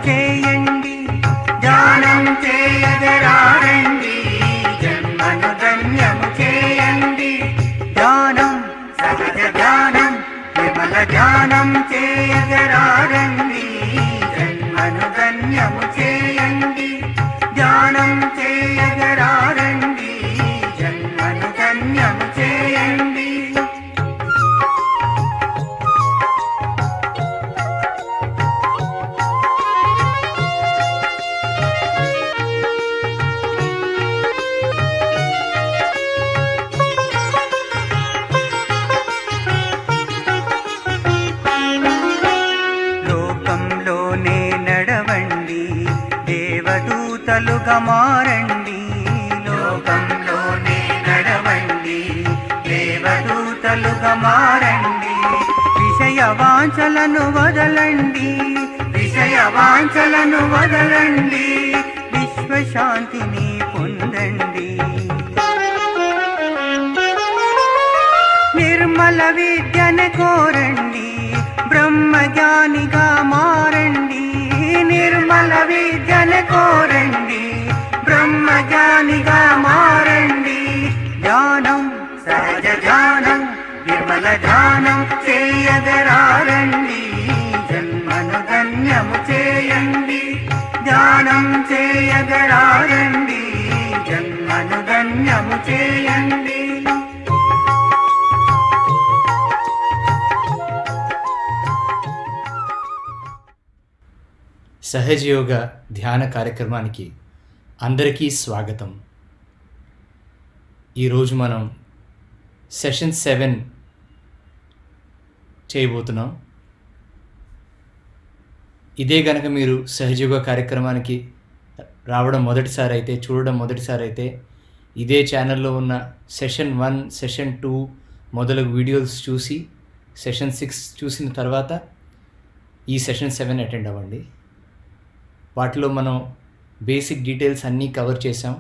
చేయండి, ధ్యానం చేయగరారండి, జన్మను ధన్యము చేయండి. ధ్యానం సహజ ధ్యానం విమల ధ్యానం చేయగరారండి, జన్మను ధన్యము చేయండి. ధ్యానం చేయగరారండి, జన్మను ధన్యము చేయండి. లోకంలోనే నడవండి, దేవదూతలుగా మారండి. లోకంలోనే నడవండి, దేవదూతలుగా మారండి. విషయ వాంఛలను వదలండి, విషయ వాంఛలను వదలండి, విశ్వశాంతిని పొందండి. నిర్మల విద్యను కోరండి, బ్రహ్మజ్ఞానిగా మారండి. నిర్మల విద్యను కోరండి, బ్రహ్మజ్ఞానిగా మారండి. ధ్యానం సహజ ధ్యానం నిర్మల ధ్యానం చేయగరారండి, జన్మను ధన్యము చేయండి. ధ్యానం చేయగరారండి, జన్మను ధన్యము చేయండి. సహజ యోగ ధ్యాన కార్యక్రమానికి అందరికీ స్వాగతం. ఈరోజు మనం సెషన్ 7 చేయబోతున్నాం. ఇదే గనక మీరు సహజ యోగ కార్యక్రమానికి రావడం మొదటిసారి అయితే, చూడడం మొదటిసారి అయితే, ఇదే ఛానల్లో ఉన్న సెషన్ 1, సెషన్ 2 మొదలగు వీడియోస్ చూసి సెషన్ 6 చూసిన తర్వాత ఈ సెషన్ 7 అటెండ్ అవ్వండి. వాటిలో మనం బేసిక్ డీటెయిల్స్ అన్నీ కవర్ చేసాం.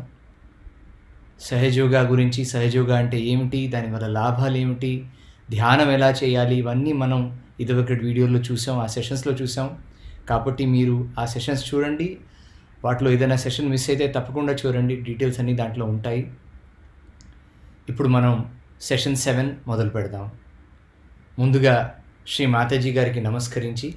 సహజయోగా గురించి, సహజయోగా అంటే ఏమిటి, దానివల్ల లాభాలు ఏమిటి, ధ్యానం ఎలా చేయాలి, ఇవన్నీ మనం ఇదివరకటి వీడియోలో చూసాం, ఆ సెషన్స్లో చూసాం. కాబట్టి మీరు ఆ సెషన్స్ చూడండి. వాటిలో ఏదైనా సెషన్ మిస్ అయితే తప్పకుండా చూడండి, డీటెయిల్స్ అన్నీ దాంట్లో ఉంటాయి. ఇప్పుడు మనం సెషన్ 7 మొదలు పెడదాం. ముందుగా శ్రీ మాతాజీ గారికి నమస్కరించి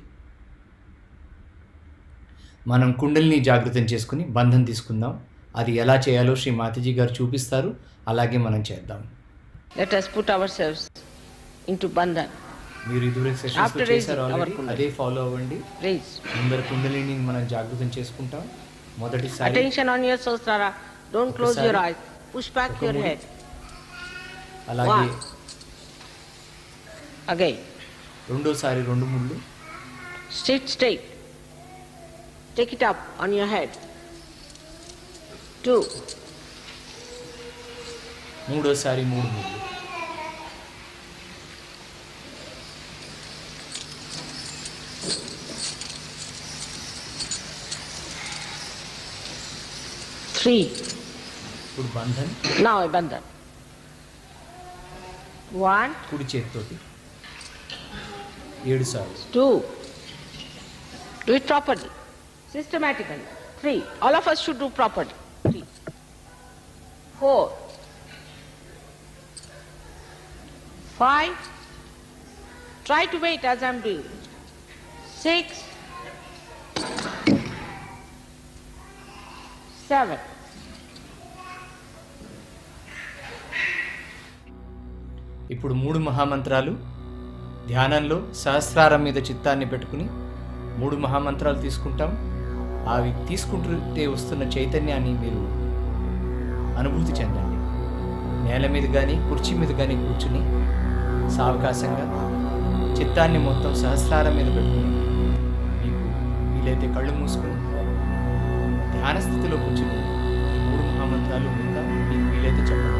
మనం కుండలిని జాగృతం చేసుకుని బంధం తీసుకుందాం. అది ఎలా చేయాలో శ్రీ మాతాజీ గారు చూపిస్తారు, అలాగే మనం చేద్దాం. Let us put ourselves into bandhan. మీరు ఇదివరకు సెషన్స్ చేశారు ఆల్రెడీ, అదే ఫాలో అవ్వండి. ముందర కుండలిని మనం జాగృతం చేసుకుంటాం. మొదటిసారి attention on your sahasrara, don't close your eyes, push back your head. అలాగే again రెండోసారి 2 ముళ్ళు. straight, take it up on your head. 2, మూడోసారి 3 ముళ్ళు. 3, ఇప్పుడు బంధన్. now a bandhan. 1, కుడి చేతితోటి 7 సార్లు. 2, do it properly, systematically. 3, all of us should do properly. 3, 4, 5, try to wait as I'm doing. 6, 7. ఇప్పుడు 3 మహామంత్రాలు ధ్యానంలో సహస్రారం మీద చిత్తాన్ని పెట్టుకుని 3 మహామంత్రాలు తీసుకుంటాం. అవి తీసుకుంటుంటే వస్తున్న చైతన్యాన్ని మీరు అనుభూతి చెందండి. నేల మీద కానీ కుర్చీ మీద కానీ కూర్చుని సావకాశంగా చిత్తాన్ని మొత్తం సహస్రారం మీద పెట్టుకుని మీకు వీలైతే కళ్ళు మూసుకుని ధ్యాన స్థితిలో కూర్చుని ఈ 3 మహామంత్రాలు ఇంకా మీకు వీలైతే చెప్పండి.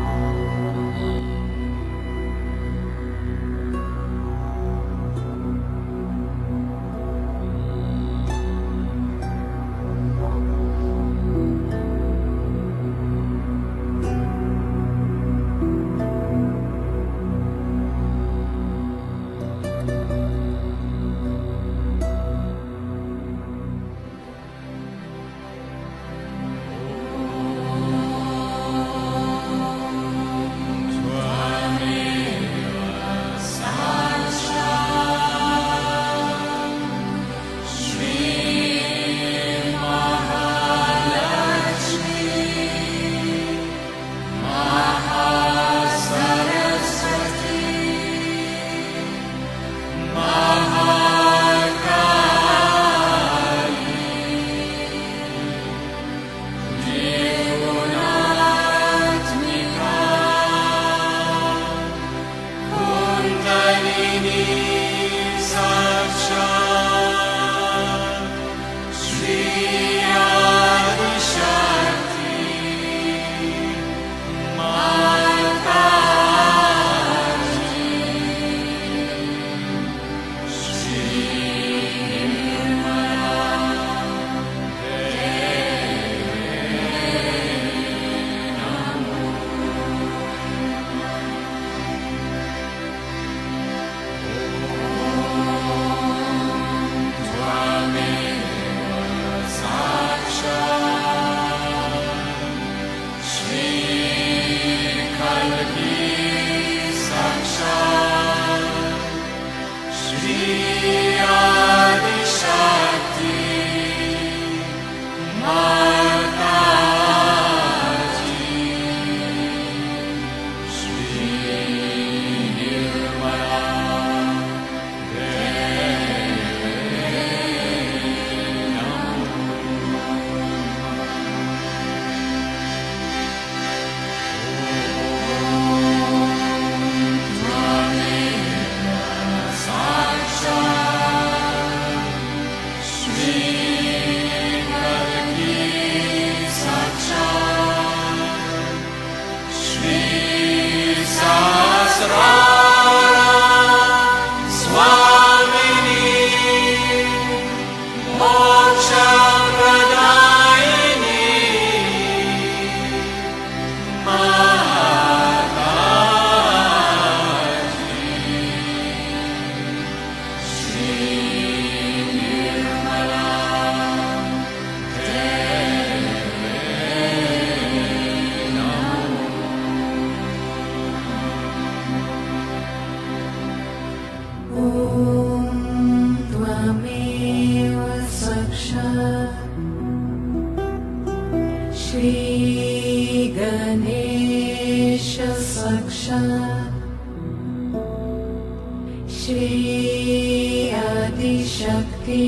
शक्ति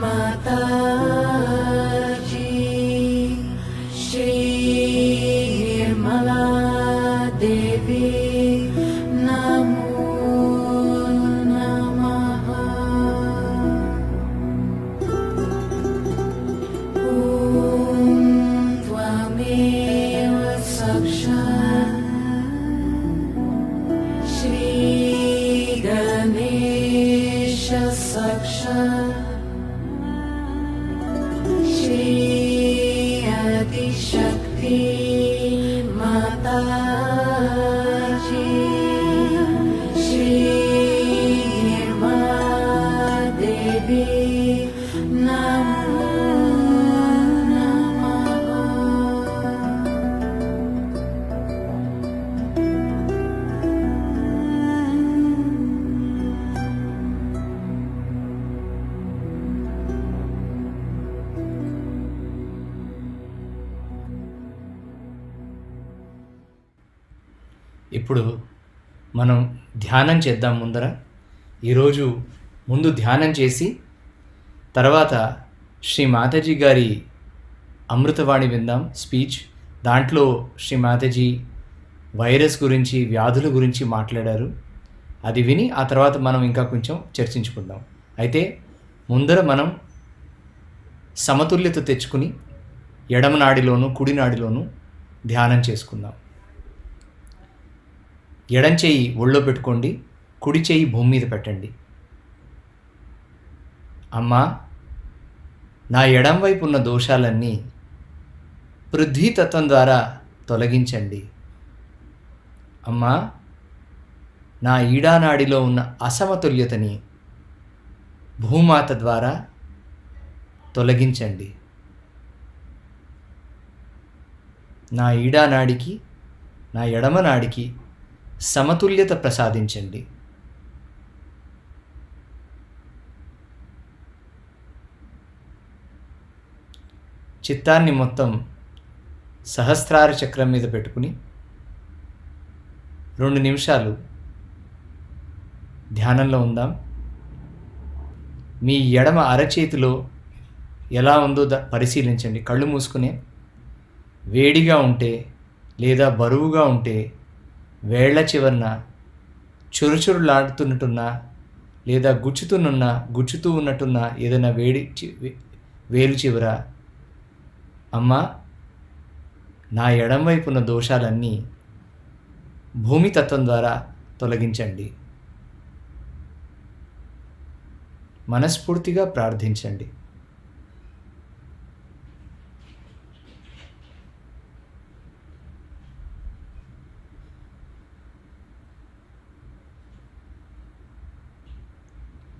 माता जी, श्री निर्मला देवी नमो नमः। ॐ त्वमेव साक्षात् श्री गणेश साक्षात् श्री आदिशक्ति माता जी, श्री निर्मला देवी नमो नमः। ఇప్పుడు మనం ధ్యానం చేద్దాం. ఈరోజు ముందు ధ్యానం చేసి తర్వాత శ్రీ మాతాజీ గారి అమృతవాణి విందాం స్పీచ్. దాంట్లో శ్రీ మాతాజీ వైరస్ గురించి, వ్యాధుల గురించి మాట్లాడారు. అది విని ఆ తర్వాత మనం ఇంకా కొంచెం చర్చించుకుందాం. అయితే మనం సమతుల్యత తెచ్చుకుని ఎడమ నాడిలోను కుడి నాడిలోను ధ్యానం చేసుకుందాం. ఎడం చెయ్యి ఒళ్ళో పెట్టుకోండి, కుడి చెయ్యి భూమి మీద పెట్టండి. అమ్మా, నా ఎడం వైపు ఉన్న దోషాలన్నీ పృథ్వీతత్వం ద్వారా తొలగించండి. అమ్మా, నా ఈడానాడిలో ఉన్న అసమతుల్యతని భూమాత ద్వారా తొలగించండి. నా ఈడానాడికి, నా ఎడమ నాడికి సమతుల్యత ప్రసాదించండి. చిత్తాన్ని మొత్తం సహస్రార చక్రం మీద పెట్టుకుని 2 నిమిషాలు ధ్యానంలో ఉందాం. మీ ఎడమ అరచేతిలో ఎలా ఉందో పరిశీలించండి. కళ్ళు మూసుకునే వేడిగా ఉంటే లేదా బరువుగా ఉంటే వేళ్ల చివరన చురుచురులాడుతున్నట్టున్నా లేదా గుచ్చుతూ ఉన్నట్టున్నా ఏదైనా వేలు చివర, అమ్మ, నా ఎడం వైపు ఉన్న దోషాలన్నీ భూమితత్వం ద్వారా తొలగించండి. మనస్ఫూర్తిగా ప్రార్థించండి.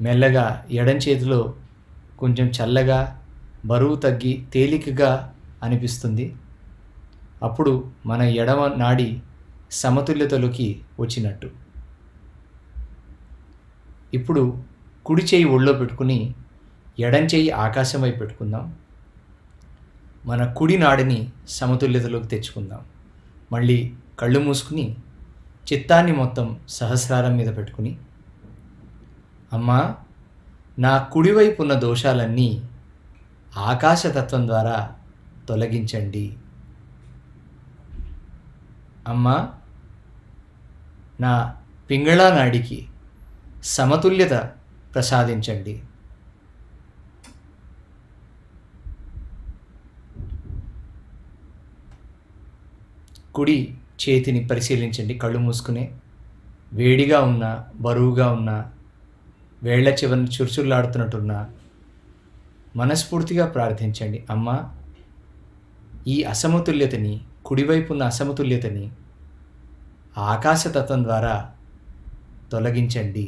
మెల్లగా ఎడం చేతిలో కొంచెం చల్లగా, బరువు తగ్గి తేలికగా అనిపిస్తుంది. అప్పుడు మన ఎడమ నాడి సమతుల్యతలోకి వచ్చినట్టు. ఇప్పుడు కుడి చేయి ఒళ్ళో పెట్టుకుని ఎడం చేయి ఆకాశం వైపు పెట్టుకుందాం. మన కుడి నాడిని సమతుల్యతలోకి తెచ్చుకుందాం. మళ్ళీ కళ్ళు మూసుకుని చిత్తాన్ని మొత్తం సహస్రారం మీద పెట్టుకుని, అమ్మా, నా కుడివైపు ఉన్న దోషాలన్నీ ఆకాశతత్వం ద్వారా తొలగించండి. అమ్మా, నా పింగళా నాడికి సమతుల్యత ప్రసాదించండి. కుడి చేతిని పరిశీలించండి. కళ్ళు మూసుకునే వేడిగా ఉన్న, బరువుగా ఉన్న, వేళ్ల చివరిని చురుచురులాడుతున్నట్టున్నా మనస్ఫూర్తిగా ప్రార్థించండి. అమ్మా, ఈ అసమతుల్యతని, కుడివైపు ఉన్న అసమతుల్యతని ఆకాశతత్వం ద్వారా తొలగించండి.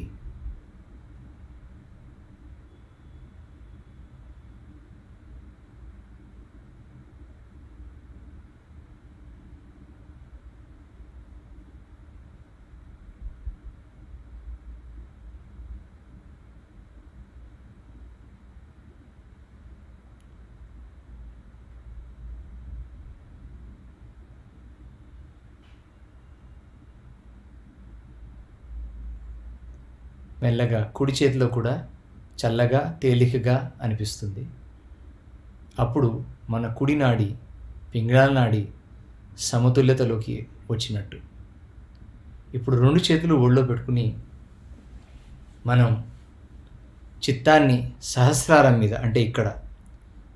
మెల్లగా కుడి చేతిలో కూడా చల్లగా తేలికగా అనిపిస్తుంది. అప్పుడు మన కుడి నాడి పింగళాల నాడి సమతుల్యతలోకి వచ్చినట్టు. ఇప్పుడు 2 చేతులు ఒళ్ళో పెట్టుకుని మనం చిత్తాన్ని సహస్రారం మీద, అంటే ఇక్కడ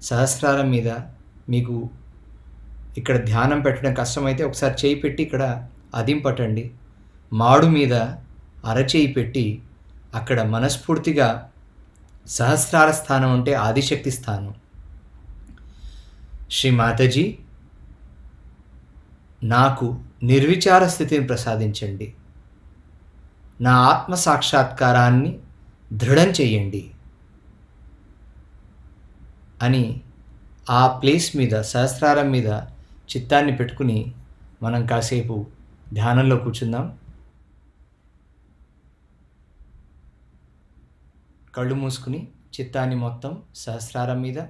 సహస్రారం మీద, మీకు ఇక్కడ ధ్యానం పెట్టడం కష్టమైతే ఒకసారి చేయి పెట్టి ఇక్కడ అదిం పట్టండి. మాడు మీద అరచేయి పెట్టి అక్కడ మనస్ఫూర్తిగా సహస్రార స్థానం అంటే ఆదిశక్తి స్థానం. శ్రీ మాతాజీ, నాకు నిర్విచార స్థితిని ప్రసాదించండి, నా ఆత్మ సాక్షాత్కారాన్ని దృఢం చెయ్యండి అని ఆ ప్లేస్ మీద, సహస్రారం మీద చిత్తాన్ని పెట్టుకుని మనం కాసేపు ధ్యానంలో కూర్చుందాం. కళ్ళు మూసుకుని చిత్తాన్ని మొత్తం సహస్రారం మీద,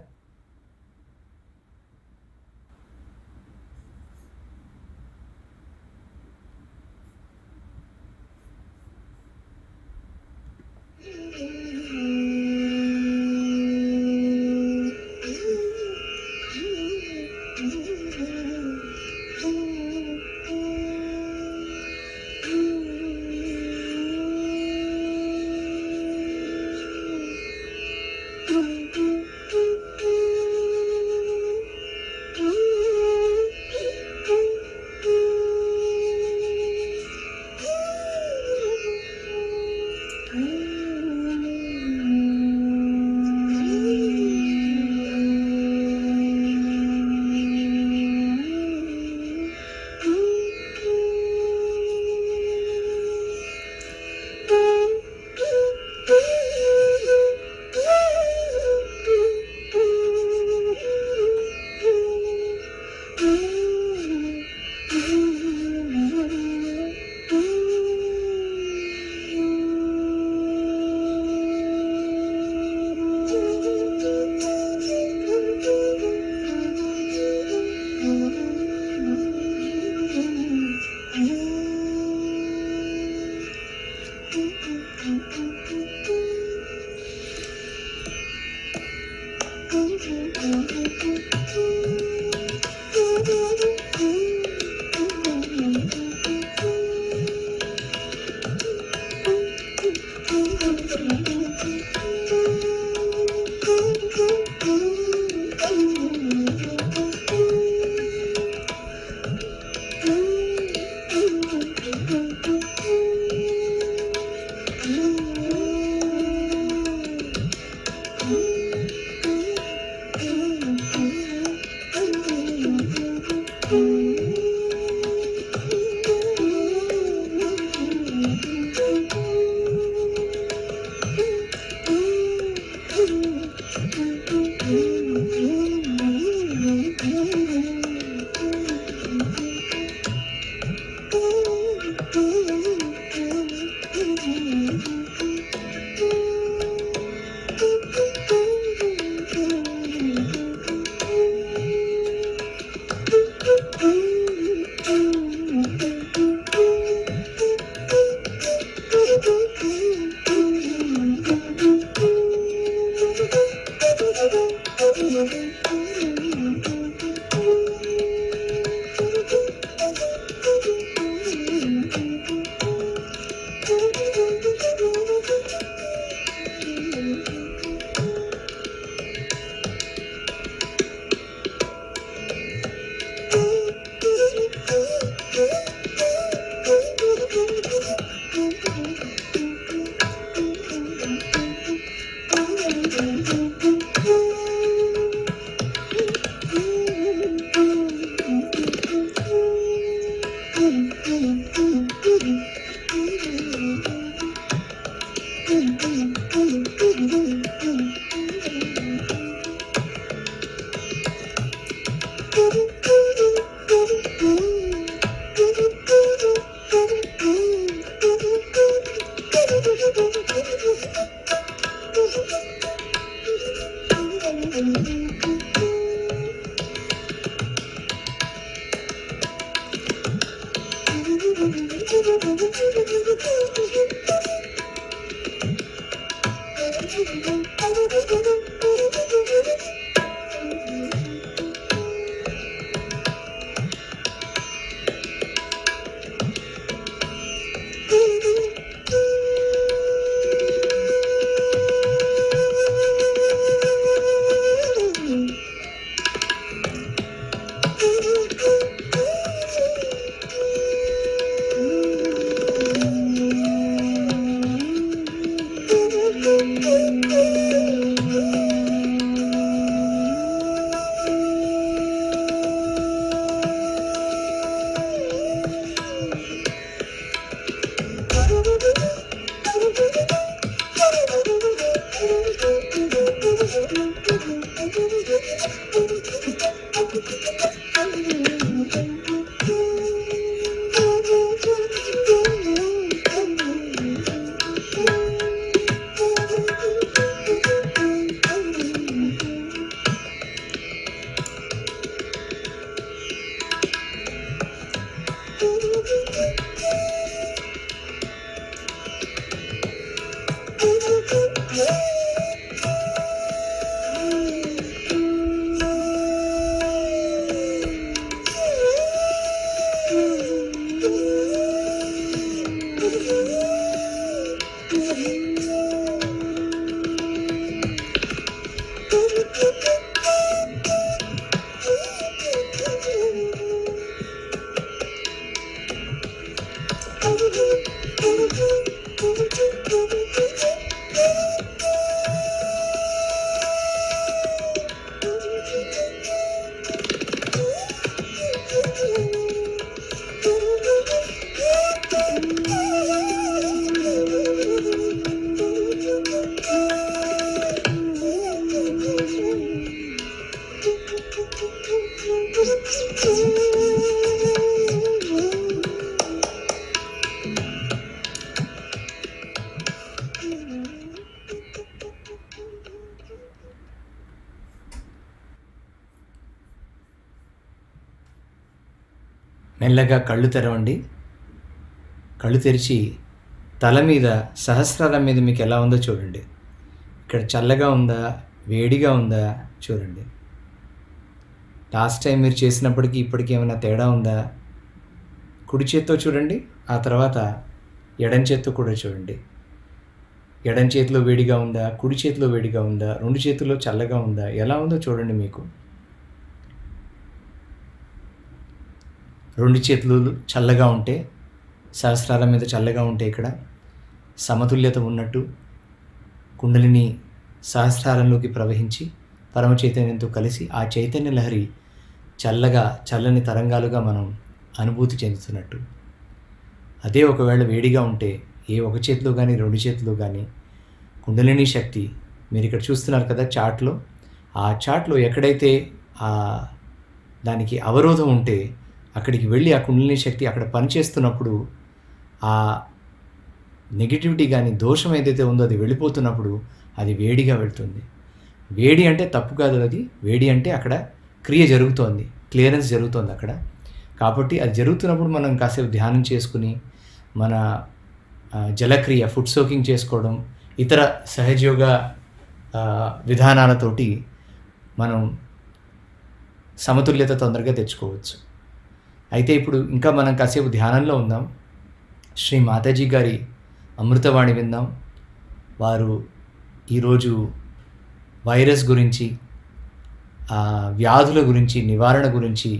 Thank you. మెల్లగా కళ్ళు తెరవండి. కళ్ళు తెరిచి తల మీద, సహస్రారం మీద మీకు ఎలా ఉందో చూడండి. ఇక్కడ చల్లగా ఉందా, వేడిగా ఉందా చూడండి. లాస్ట్ టైం మీరు చేసినప్పటికీ ఇప్పటికీ ఏమైనా తేడా ఉందా? కుడి చేత్తో చూడండి, ఆ తర్వాత ఎడం చేత్తో కూడా చూడండి. ఎడం చేతిలో వేడిగా ఉందా, కుడి చేతిలో వేడిగా ఉందా, రెండు చేతుల్లో చల్లగా ఉందా, ఎలా ఉందో చూడండి. మీకు రెండు చేతులు చల్లగా ఉంటే, సహస్రారం మీద చల్లగా ఉంటే ఇక్కడ సమతుల్యత ఉన్నట్టు, కుండలిని సహస్రారంలోకి ప్రవహించి పరమ చైతన్యంతో కలిసి ఆ చైతన్య లహరి చల్లని తరంగాలుగా మనం అనుభూతి చెందుతున్నట్టు. అదే ఒకవేళ వేడిగా ఉంటే ఏ ఒక చేతిలో కానీ రెండు చేతిలో కానీ కుండలిని శక్తి మీరు ఇక్కడ చూస్తున్నారు కదా చార్ట్లో, ఆ చార్ట్లో ఎక్కడైతే దానికి అవరోధం ఉంటే అక్కడికి వెళ్ళి ఆ కుండలిని శక్తి అక్కడ పనిచేస్తున్నప్పుడు ఆ నెగిటివిటీ కానీ దోషం ఏదైతే ఉందో అది వెళ్ళిపోతున్నప్పుడు అది వేడిగా వెళ్తుంది. వేడి అంటే తప్పు కాదు, అది వేడి అంటే అక్కడ క్రియ జరుగుతోంది, క్లియరెన్స్ జరుగుతోంది అక్కడ. కాబట్టి అది జరుగుతున్నప్పుడు మనం కాసేపు ధ్యానం చేసుకుని మన జలక్రియ, ఫుడ్ సోకింగ్ చేసుకోవడం, ఇతర సహజయోగ విధానాలతోటి మనం సమతుల్యత తొందరగా తెచ్చుకోవచ్చు. అయితే ఇప్పుడు ఇంకా మనం కాసేపు ధ్యానంలో ఉందాం. శ్రీ మాతాజీ గారి అమృతవాణి విందాం. వారు ఈరోజు వైరస్ గురించి, వ్యాధుల గురించి, నివారణ గురించి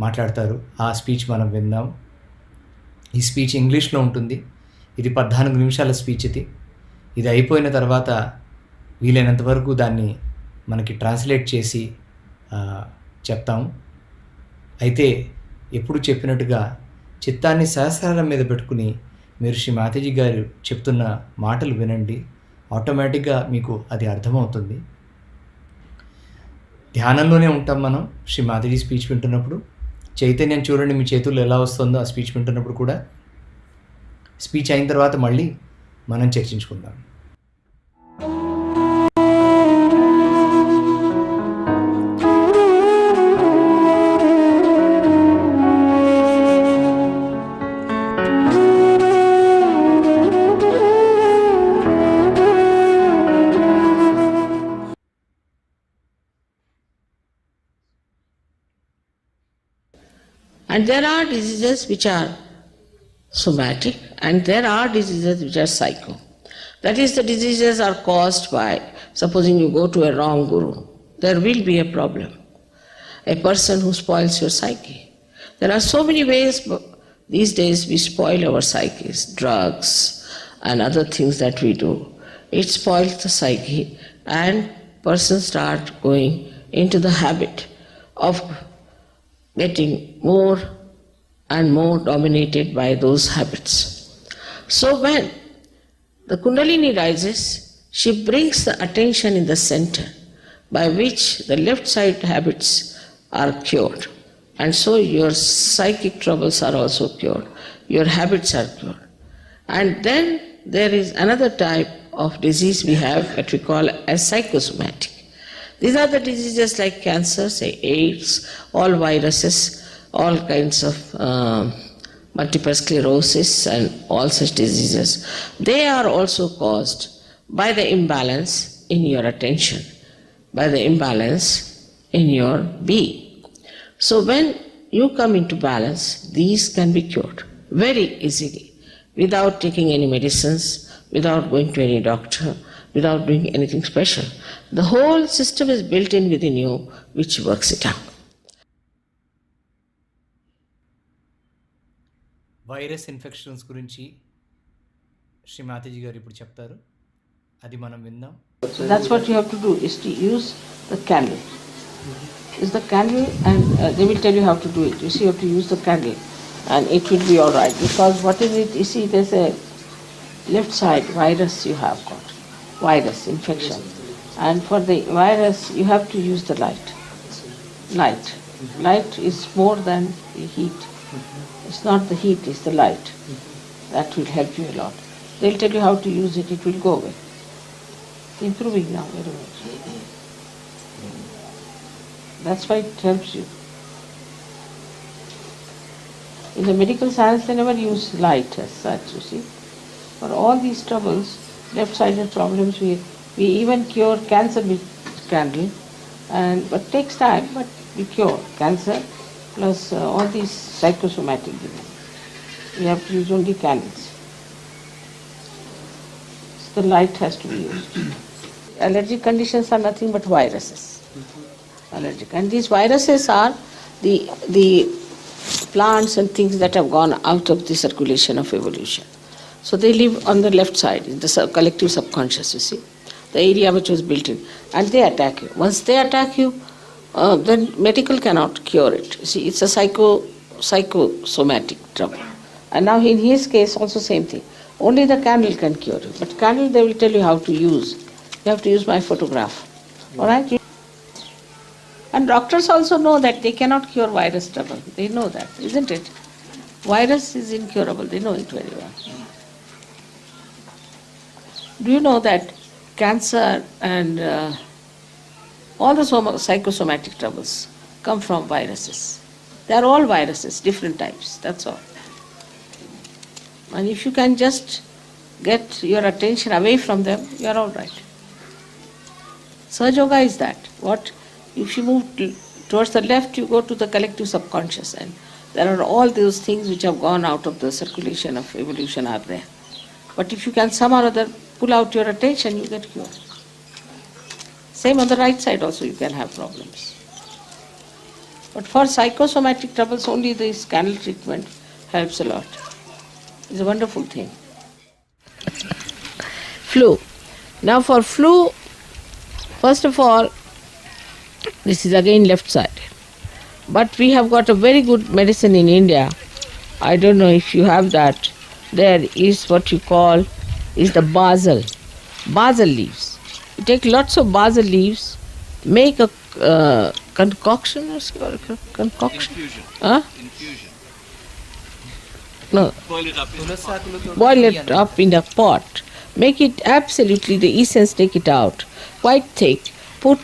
మాట్లాడతారు. ఆ స్పీచ్ మనం విందాం. ఈ స్పీచ్ ఇంగ్లీష్లో ఉంటుంది. ఇది 14 నిమిషాల స్పీచ్. ఇది అయిపోయిన తర్వాత వీలైనంత వరకు దాన్ని మనకి ట్రాన్స్లేట్ చేసి చెప్తాము. అయితే ఎప్పుడు చెప్పినట్టుగా చిత్తాన్ని సహస్రారం మీద పెట్టుకుని మీరు శ్రీ మాతాజీ గారు చెప్తున్న మాటలు వినండి. ఆటోమేటిక్గా మీకు అది అర్థమవుతుంది. ధ్యానంలోనే ఉంటాం మనం శ్రీ మాతాజీ స్పీచ్ వింటున్నప్పుడు. చైతన్యం చూడండి మీ చేతుల్లో ఎలా వస్తుందో ఆ స్పీచ్ వింటున్నప్పుడు కూడా. స్పీచ్ అయిన తర్వాత మళ్ళీ మనం చర్చించుకుందాం. And there are diseases which are somatic, and there are diseases which are psycho. That is, the diseases are caused by, supposing you go to a wrong guru, there will be a problem. A person who spoils your psyche. There are so many ways these days we spoil our psyches, drugs and other things that we do. It spoils the psyche, and persons start going into the habit of getting more and more dominated by those habits. So when the Kundalini rises, she brings the attention in the center, by which the left side habits are cured. And so your psychic troubles are also cured, your habits are cured. And then there is another type of disease we have that we call as psychosomatic. These are the diseases like cancer, say AIDS, all viruses, all kinds of multiple sclerosis and all such diseases. They are also caused by the imbalance in your attention, by the imbalance in your being. So when you come into balance, these can be cured very easily, without taking any medicines, without going to any doctor, without doing anything special. The whole system is built in within you, which works it out. Virus infections గురించి శ్రీ మాతాజీ గారు ఇప్పుడు చెప్తారు, అది మనం విందాం. So that's what you have to do, is to use the candle. Use the candle, and they will tell you how to do it. You see, you have to use the candle and it will be all right. Because what is it? You see, there's a left side virus you have got, virus infection. And for the virus, you have to use the light. Light. Light is more than the heat. It's not the heat, it's the light. That will help you a lot. They'll tell you how to use it, it will go away. It's improving now very much. That's why it helps you. In the medical science, they never use light as such, you see. For all these troubles, left-sided problems, we even cure cancer with candle, but takes time, but we cure cancer plus all these psychosomatic diseases. We have to use only candles. So the light has to be used. Allergic conditions are nothing but viruses. Allergic. And these viruses are the plants and things that have gone out of the circulation of evolution. So they live on the left side, in the collective subconscious, you see, the area which was built in, and they attack you. Once they attack you, then medical cannot cure it. You see, it's a psychosomatic trouble. And now in his case also same thing. Only the candle can cure you. But candle they will tell you how to use. You have to use my photograph. All right? And doctors also know that they cannot cure virus trouble. They know that, isn't it? Virus is incurable. They know it very well. Do you know that cancer and all the psychosomatic troubles come from viruses? They are all viruses, different types, that's all. And if you can just get your attention away from them, you are all right. Sahaja Yoga is that. If you move towards the left, you go to the collective subconscious, and there are all those things which have gone out of the circulation of evolution are there. But if you can somehow or other pull out your attention, you get cured. Same on the right side also you can have problems. But for psychosomatic troubles, only this candle treatment helps a lot. It's a wonderful thing. Flu. Now for flu, first of all, this is again left side. But we have got a very good medicine in India. I don't know if you have that. There is what you call is the basil leaves. You take lots of basil leaves, make a concoction. Infusion. Huh? Infusion. No. Boil it up in a pot. Make it absolutely, the essence, take it out. Quite thick. Put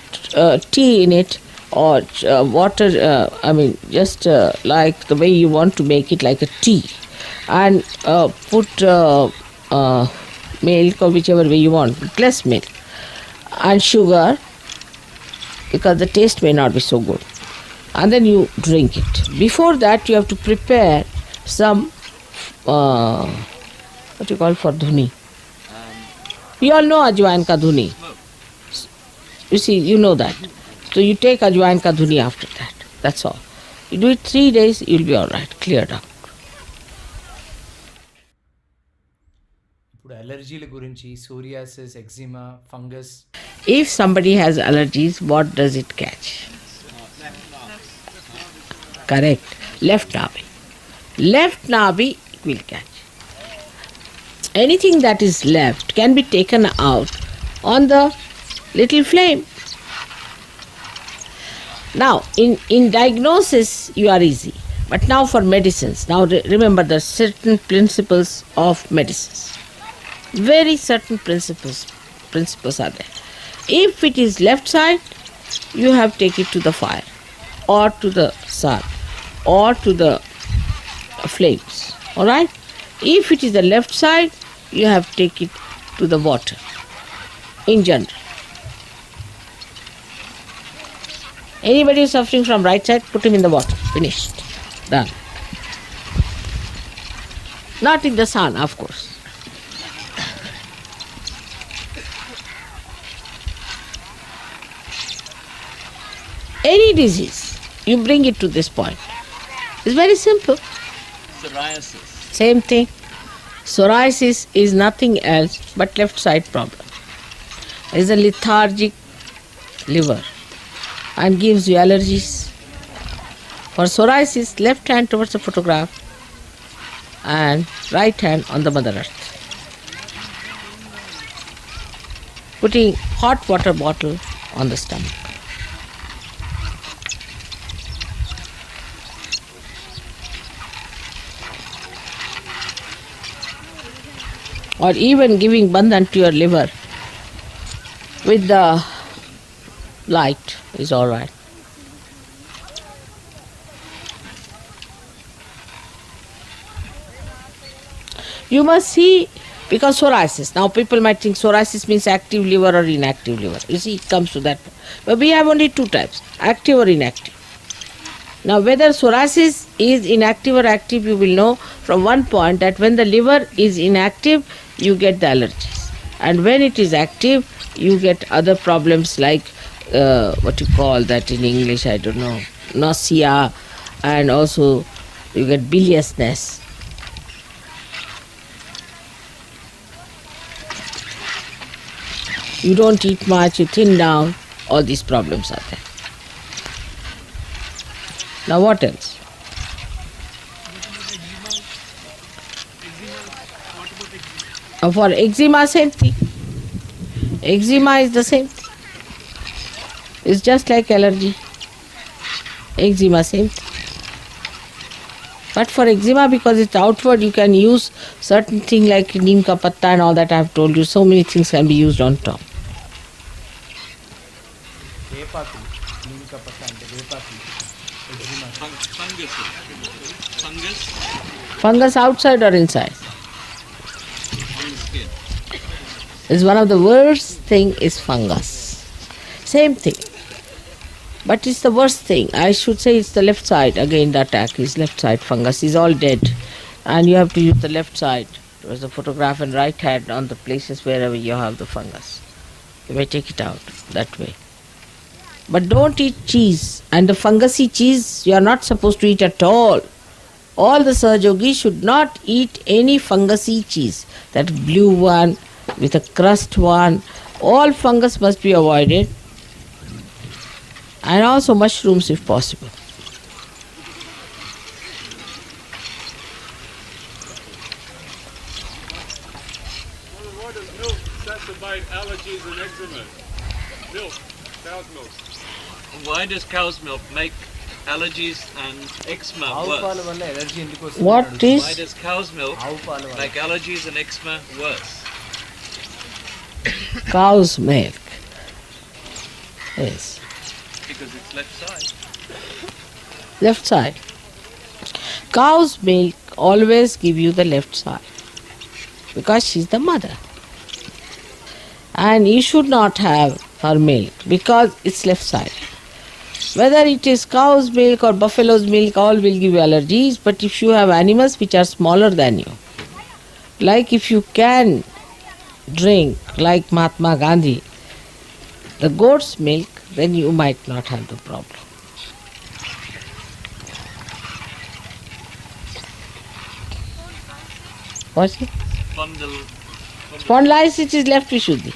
tea in it, or water, just like the way you want to make it, like a tea. And put milk or whichever way you want, less milk. And sugar, because the taste may not be so good. and then you drink it. Before that, you have to prepare some what you call for dhuni. You all know ajwain ka dhuni. You see, you know that. So you take ajwain ka dhuni after that. That's all. You do it 3 days, you'll be all right, cleared up. ఇప్పుడు అలర్జీల గురించి psoriasis, eczema, fungus. If somebody has allergies, what does it catch? Correct. Left navi. Left navi will catch. Anything that is left can be taken out on the little flame. Now, in diagnosis, you are easy. But now for medicines, now remember the certain principles of medicines. Very certain principles are there. If it is left side, you have to take it to the fire, or to the sun, or to the flames. Alright? If it is the left side, you have to take it to the water. In general. Anybody who's suffering from right side, put him in the water. Finished. Done. Not in the sun, of course. Any disease, you bring it to this point. It's very simple. Psoriasis. Same thing. Psoriasis is nothing else but left side problem. It's a lethargic liver and gives you allergies. For psoriasis, left hand towards the photograph and right hand on the Mother Earth. Putting hot water bottle on the stomach. Or even giving bandhan to your liver with the light is all right. You must see, because psoriasis, now people might think psoriasis means active liver or inactive liver. You see, it comes to that. But we have only two types, active or inactive. Now whether psoriasis is inactive or active, you will know from one point that when the liver is inactive, you get the allergies. And when it is active, you get other problems like, what you call that in English, I don't know, nausea, and also you get biliousness. You don't eat much, you thin down, all these problems are there. Now what else? For eczema, same thing. Eczema is the same thing. It's just like allergy. Eczema, same thing. But for eczema, because it's outward, you can use certain thing like neem ka patta and all that I have told you. So many things can be used on top. వేపాకులు, నీమికా పట్ట అంటే వేపాకులు, eczema. Fungus. Fungus outside or inside? On the skin. Is one of the worst thing is fungus. Same thing. But it's the worst thing. I should say it's the left side. Again, the attack is left side fungus. Is all dead. And you have to use the left side towards the photograph and right hand on the places wherever you have the fungus. You may take it out that way. But don't eat cheese. And the fungusy cheese you are not supposed to eat at all. All the Sahajogis should not eat any fungusy cheese. That blue one with a crust one. All fungus must be avoided. And also mushrooms if possible. Why does milk exacerbate allergies and eczema? Milk, cow's milk. Why does cow's milk make allergies and eczema ఆవు పాల worse? వల్ల allergy ఎందుకు వస్తుంది? What is Why does cow's milk ఆవు పాల వల్ల make allergies and eczema worse? cow's milk? Yes. Because it's left side. Left side. Cow's milk always give you the left side. Because she's the mother. And you should not have her milk because it's left side. Whether it is cow's milk or buffalo's milk, all will give you allergies. But if you have animals which are smaller than you, like if you can drink, like Mahatma Gandhi, the goat's milk, then you might not have the problem. What's it? Spondylitis is left Vishuddhi.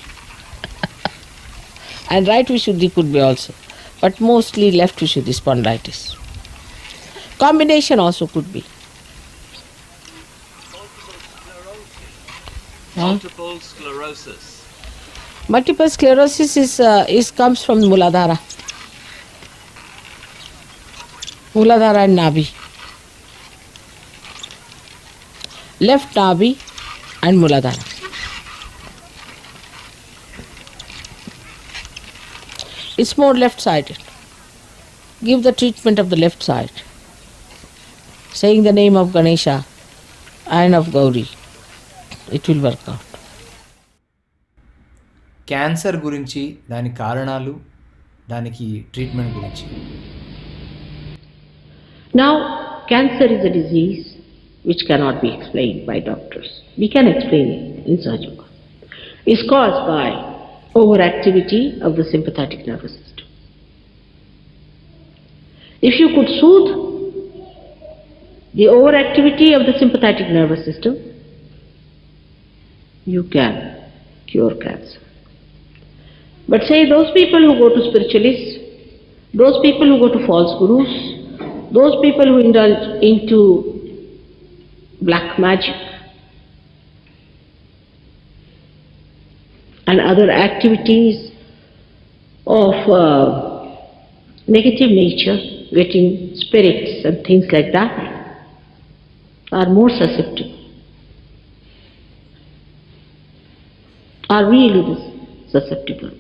And right Vishuddhi could be also. But mostly left Vishuddhi spondylitis. Combination also could be. Multiple sclerosis. Multiple sclerosis is comes from Muladhara. Muladhara and Nabi. Left Nabi and Muladhara. It's more left-sided. Give the treatment of the left side. Saying the name of Ganesha and of Gauri. It will work out. Cancer గురించి, దాని కారణాలు, దానికి treatment గురించి. Now, cancer is a disease which cannot be explained by doctors. We can explain it in Sahaja. It's caused by overactivity of the sympathetic nervous system. If you could soothe the overactivity of the sympathetic nervous system, you can cure cancer. But say those people who go to spiritualists, those people who go to false gurus, those people who indulge into black magic and other activities of negative nature, getting spirits and things like that, are more susceptible. Are really susceptible.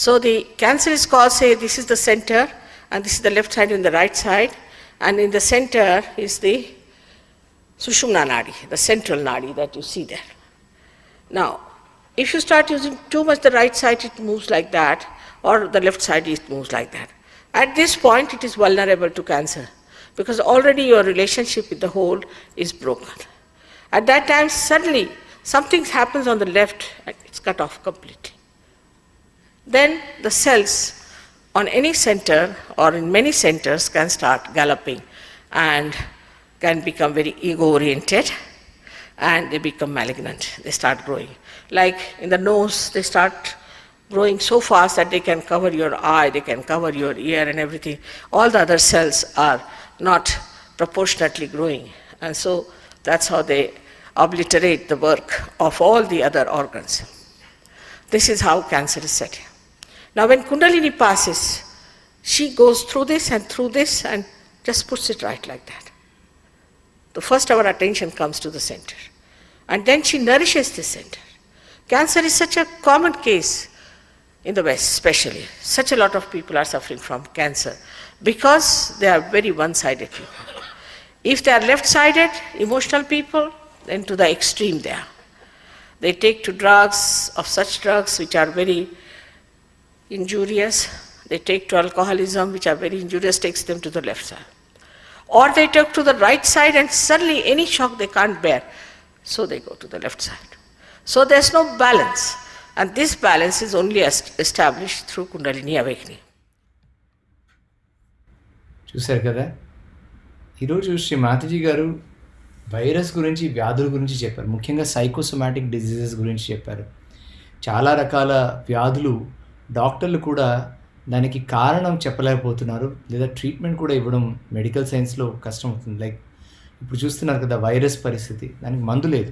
So the cancer is caused, say this is the center and this is the left side and the right side, and in the center is the Sushumna Nadi, the central Nadi that you see there. Now, if you start using too much the right side, it moves like that, or the left side, it moves like that. At this point, it is vulnerable to cancer because already your relationship with the whole is broken. At that time, suddenly, something happens on the left and it's cut off completely. Then the cells on any center or in many centers can start galloping and can become very ego-oriented and they become malignant. They start growing. Like in the nose, they start growing so fast that they can cover your eye, they can cover your ear and everything. All the other cells are not proportionately growing. And so that's how they obliterate the work of all the other organs. This is how cancer is set. Now when Kundalini passes, she goes through this and just puts it right like that. So first our attention comes to the center. And then she nourishes the center. Cancer is such a common case in the West especially. Such a lot of people are suffering from cancer because they are very one-sided people. If they are left-sided, emotional people, then to the extreme they are. They take to drugs, of such drugs which are very injurious. They take to alcoholism, which are very injurious, takes them to the left side. Or they take to the right side and suddenly any shock they can't bear, so they go to the left side. So there's no balance. And this balance is only established through Kundalini awakening. చూశారు కదా, ఈరోజు శ్రీ మాతాజీ గారు virus గురించి, వ్యాధుల గురించి చెప్పారు. ముఖ్యంగా psychosomatic diseases గురించి చెప్పారు. చాలా రకాల వ్యాధులు డాక్టర్లు కూడా దానికి కారణం చెప్పలేకపోతున్నారు, లేదా ట్రీట్మెంట్ కూడా ఇవ్వడం మెడికల్ సైన్స్లో కష్టం అవుతుంది. లైక్ ఇప్పుడు చూస్తున్నారు కదా వైరస్ పరిస్థితి, దానికి మందు లేదు,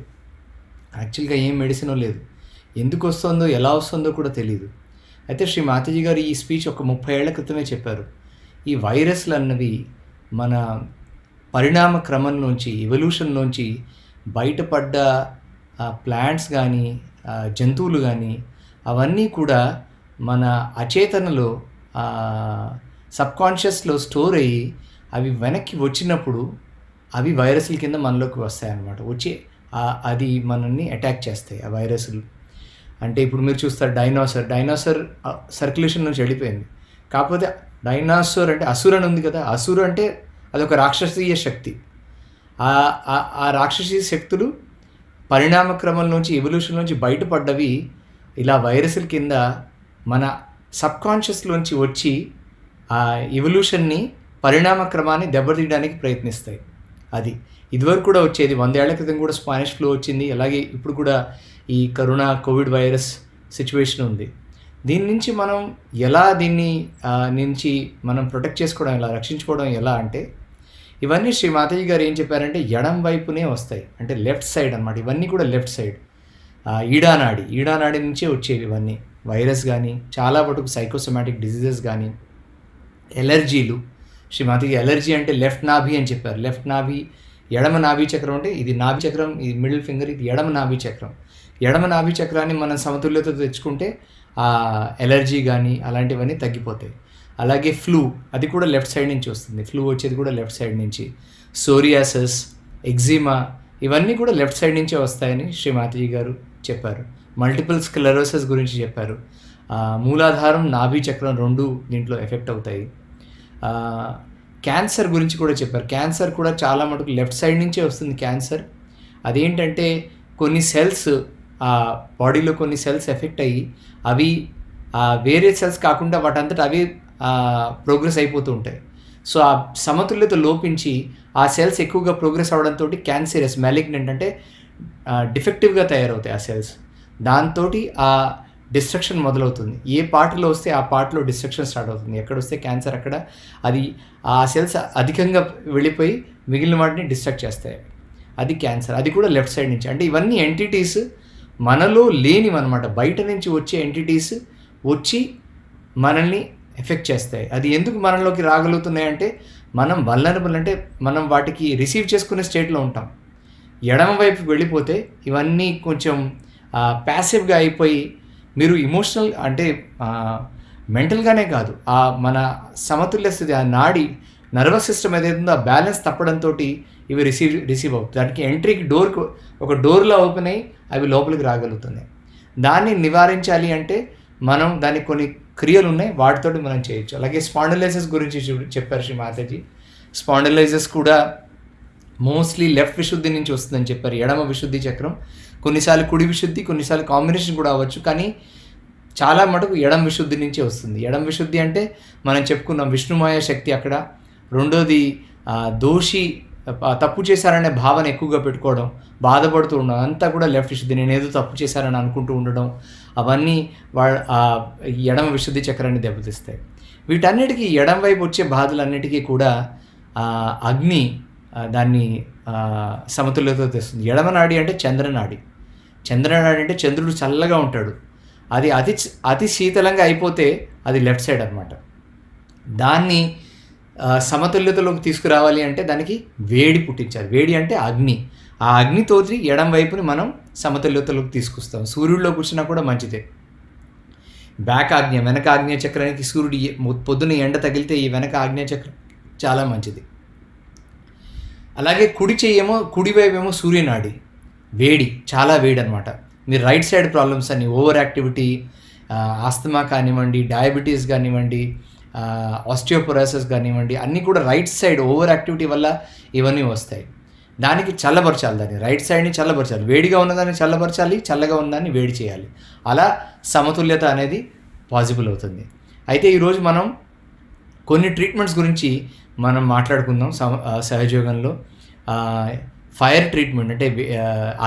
యాక్చువల్గా ఏం మెడిసినో లేదు, ఎందుకు వస్తుందో ఎలా వస్తుందో కూడా తెలియదు. అయితే శ్రీ మాతాజీ గారు ఈ స్పీచ్ ఒక 30 ఏళ్ల క్రితమే చెప్పారు. ఈ వైరస్లు అన్నవి మన పరిణామ క్రమంలోంచి, ఎవల్యూషన్లోంచి బయటపడ్డ ప్లాంట్స్ కానీ జంతువులు కానీ అవన్నీ కూడా మన అచేతనలో సబ్కాన్షియస్లో స్టోర్ అయ్యి అవి వెనక్కి వచ్చినప్పుడు అవి వైరస్ల కింద మనలోకి వస్తాయన్నమాట. వచ్చి అది మనల్ని అటాక్ చేస్తాయి ఆ వైరస్లు. అంటే ఇప్పుడు మీరు చూస్తారు డైనోసర్ సర్క్యులేషన్ నుంచి వెళ్ళిపోయింది, కాకపోతే డైనాసోర్ అంటే అసుర అని ఉంది కదా, అసుర అంటే అదొక రాక్షసీయ శక్తి. ఆ రాక్షసీయ శక్తులు పరిణామ క్రమం నుంచి ఎవల్యూషన్ నుంచి బయటపడ్డవి ఇలా వైరస్ల కింద మన సబ్కాన్షియస్లోంచి వచ్చి ఆ ఎవల్యూషన్ని పరిణామ క్రమాన్ని దెబ్బతీయడానికి ప్రయత్నిస్తాయి. అది ఇదివరకు కూడా వచ్చేది, 100 ఏళ్ల క్రితం కూడా స్పానిష్ ఫ్లూ వచ్చింది, అలాగే ఇప్పుడు కూడా ఈ కరోనా కోవిడ్ వైరస్ సిచ్యువేషన్ ఉంది. దీని నుంచి మనం ఎలా నుంచి మనం ప్రొటెక్ట్ చేసుకోవడం ఎలా, రక్షించుకోవడం ఎలా అంటే ఇవన్నీ శ్రీ మాతాజీ గారు ఏం చెప్పారంటే ఎడం వైపునే వస్తాయి, అంటే లెఫ్ట్ సైడ్ అనమాట. ఇవన్నీ కూడా లెఫ్ట్ సైడ్ ఈడానాడి నుంచే వచ్చేవి ఇవన్నీ. వైరస్ కానీ చాలా మటుకు సైకోసోమాటిక్ డిసీజెస్ కానీ ఎలర్జీలు. శ్రీ మాతాజీ ఎలర్జీ అంటే లెఫ్ట్ నాభి అని చెప్పారు. లెఫ్ట్ నాభి ఎడమ నాభి చక్రం అంటే ఇది నాభి చక్రం, ఇది మిడిల్ ఫింగర్, ఇది ఎడమ నాభి చక్రం. ఎడమ నాభి చక్రాన్ని మనం సమతుల్యత తెచ్చుకుంటే ఆ ఎలర్జీ కానీ అలాంటివన్నీ తగ్గిపోతాయి. అలాగే ఫ్లూ, అది కూడా లెఫ్ట్ సైడ్ నుంచి వస్తుంది. ఫ్లూ వచ్చేది కూడా లెఫ్ట్ సైడ్ నుంచి. సోరియాసిస్, ఎగ్జిమా, ఇవన్నీ కూడా లెఫ్ట్ సైడ్ నుంచే వస్తాయని శ్రీ మాతాజీ గారు చెప్పారు. మల్టిపుల్ స్క్లెరోసిస్ గురించి చెప్పారు. మూలాధారం, నాభి చక్రం రెండు దీంట్లో ఎఫెక్ట్ అవుతాయి. క్యాన్సర్ గురించి కూడా చెప్పారు. క్యాన్సర్ కూడా చాలా మటుకు లెఫ్ట్ సైడ్ నుంచే వస్తుంది క్యాన్సర్. అదేంటంటే కొన్ని సెల్స్ బాడీలో కొన్ని సెల్స్ ఎఫెక్ట్ అయ్యి అవి వేరే సెల్స్ కాకుండా వాటంతట అవి ప్రోగ్రెస్ అయిపోతూ ఉంటాయి. సో ఆ సమతుల్యత లోపించి ఆ సెల్స్ ఎక్కువగా ప్రోగ్రెస్ అవడంతో క్యాన్సరస్, మ్యాలిగ్నెంట్ అంటే డిఫెక్టివ్గా తయారవుతాయి ఆ సెల్స్. దాంతో ఆ డిస్ట్రక్షన్ మొదలవుతుంది. ఏ పార్ట్లో వస్తే ఆ పార్ట్లో డిస్ట్రక్షన్ స్టార్ట్ అవుతుంది. ఎక్కడ వస్తే క్యాన్సర్ అక్కడ అది ఆ సెల్స్ అధికంగా వెళ్ళిపోయి మిగిలిన వాటిని డిస్ట్రక్ట్ చేస్తాయి. అది క్యాన్సర్. అది కూడా లెఫ్ట్ సైడ్ నుంచి. అంటే ఇవన్నీ ఎంటిటీస్ మనలో లేనివన్నమాట. బయట నుంచి వచ్చే ఎంటిటీస్ వచ్చి మనల్ని ఎఫెక్ట్ చేస్తాయి. అది ఎందుకు మనలోకి రాగలుగుతున్నాయి అంటే మనం వల్నరబుల్, అంటే మనం వాటికి రిసీవ్ చేసుకునే స్టేట్లో ఉంటాం. ఎడమ వైపు వెళ్ళిపోతే ఇవన్నీ కొంచెం ప్యాసివ్గా అయిపోయి మీరు ఇమోషనల్ అంటే మెంటల్గానే కాదు, మన సమతుల్య స్థితి, ఆ నాడి నర్వస్ సిస్టమ్ ఏదైతుందో ఆ బ్యాలెన్స్ తప్పడంతో ఇవి రిసీవ్ అవుతాయి. దానికి ఎంట్రీకి ఒక డోర్లా ఓపెన్ అయ్యి అవి లోపలికి రాగలుగుతున్నాయి. దాన్ని నివారించాలి అంటే మనం దానికి కొన్ని క్రియలు ఉన్నాయి, వాటితోటి మనం చేయొచ్చు. అలాగే స్పాండిలైసిస్ గురించి చెప్పారు శ్రీ మాతాజీ. స్పాండిలైసిస్ కూడా మోస్ట్లీ లెఫ్ట్ విశుద్ధి నుంచి వస్తుందని చెప్పారు. ఎడమ విశుద్ధి చక్రం, కొన్నిసార్లు కుడి విశుద్ధి, కొన్నిసార్లు కాంబినేషన్ కూడా అవ్వచ్చు, కానీ చాలా మటుకు ఎడమ విశుద్ధి నుంచే వస్తుంది. ఎడమ విశుద్ధి అంటే మనం చెప్పుకున్నాం విష్ణుమాయ శక్తి అక్కడ. రెండోది దోషి, తప్పు చేశారనే భావన ఎక్కువగా పెట్టుకోవడం, బాధపడుతూ ఉండడం, అంతా కూడా లెఫ్ట్ విశుద్ధి. నేను ఏదో తప్పు చేశారని అనుకుంటూ ఉండడం, అవన్నీ ఎడమ విశుద్ధి చక్రాన్ని దెబ్బతీస్తాయి. వీటన్నిటికీ ఎడమ వైపు వచ్చే బాధలన్నిటికీ కూడా అగ్ని దాన్ని సమతుల్యత తెస్తుంది. ఎడమ నాడి అంటే చంద్రనాడి. చంద్రనాడి అంటే చంద్రుడు చల్లగా ఉంటాడు. అది అతి శీతలంగా అయిపోతే అది లెఫ్ట్ సైడ్ అనమాట. దాన్ని సమతుల్యతలోకి తీసుకురావాలి అంటే దానికి వేడి పుట్టించాలి. వేడి అంటే అగ్ని. ఆ అగ్నితోటి ఎడం వైపుని మనం సమతుల్యతలోకి తీసుకొస్తాం. సూర్యుడిలో కూర్చున్నా కూడా మంచిదే. బ్యాక్ ఆగ్నేయ, వెనక ఆగ్నేయ చక్రానికి సూర్యుడు పొద్దున ఎండ తగిలితే ఈ వెనక ఆగ్నేయ చక్రం చాలా మంచిది. అలాగే కుడి వైపేమో సూర్యనాడి, వేడి, చాలా వేడి అనమాట. మీరు రైట్ సైడ్ ప్రాబ్లమ్స్ అన్ని, ఓవర్ యాక్టివిటీ, ఆస్తమా కానివ్వండి, డయాబెటీస్ కానివ్వండి, ఆస్టియోపొరోసిస్ కానివ్వండి, అన్నీ కూడా రైట్ సైడ్ ఓవర్ యాక్టివిటీ వల్ల ఇవన్నీ వస్తాయి. దానికి చల్లబరచాలి, దాన్ని రైట్ సైడ్ని చల్లబరచాలి. వేడిగా ఉన్నదాన్ని చల్లబరచాలి, చల్లగా ఉన్నదాన్ని వేడి చేయాలి. అలా సమతుల్యత అనేది పాసిబుల్ అవుతుంది. అయితే ఈరోజు మనం కొన్ని ట్రీట్మెంట్స్ గురించి మనం మాట్లాడుకుందాం సహజయోగంలో. ఫైర్ ట్రీట్మెంట్ అంటే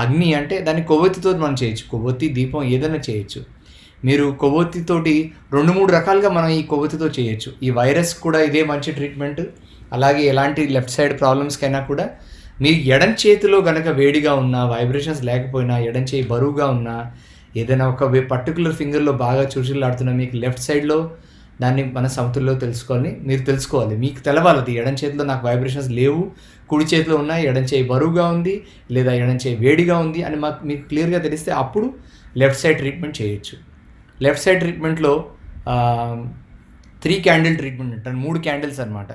అగ్ని అంటే దాన్ని కొవ్వొత్తితో మనం చేయొచ్చు. కొవ్వొత్తి, దీపం ఏదైనా చేయొచ్చు. మీరు కొవ్వొత్తితోటి 2-3 రకాలుగా మనం ఈ కొవ్వొత్తితో చేయొచ్చు. ఈ వైరస్ కూడా ఇదే మంచి ట్రీట్మెంట్. అలాగే ఎలాంటి లెఫ్ట్ సైడ్ ప్రాబ్లమ్స్కైనా కూడా మీ ఎడం చేతిలో కనుక వేడిగా ఉన్నా, వైబ్రేషన్స్ లేకపోయినా, ఎడం చేయి బరువుగా ఉన్నా, ఏదైనా ఒక పర్టికులర్ ఫింగర్లో బాగా చురుచులాడుతున్నా, మీకు లెఫ్ట్ సైడ్లో దాన్ని మన సమతుల్లో మీరు తెలుసుకోవాలి. మీకు తెలవాలి ఎడం చేతిలో నాకు వైబ్రేషన్స్ లేవు, కుడి చేతిలో ఉన్న ఎడం చేయి బరువుగా ఉంది లేదా ఎడం చేయి వేడిగా ఉంది అని మీకు క్లియర్గా తెలిస్తే అప్పుడు లెఫ్ట్ సైడ్ ట్రీట్మెంట్ చేయొచ్చు. లెఫ్ట్ సైడ్ ట్రీట్మెంట్లో 3 క్యాండిల్ ట్రీట్మెంట్ అంటారు. 3 క్యాండిల్స్ అనమాట.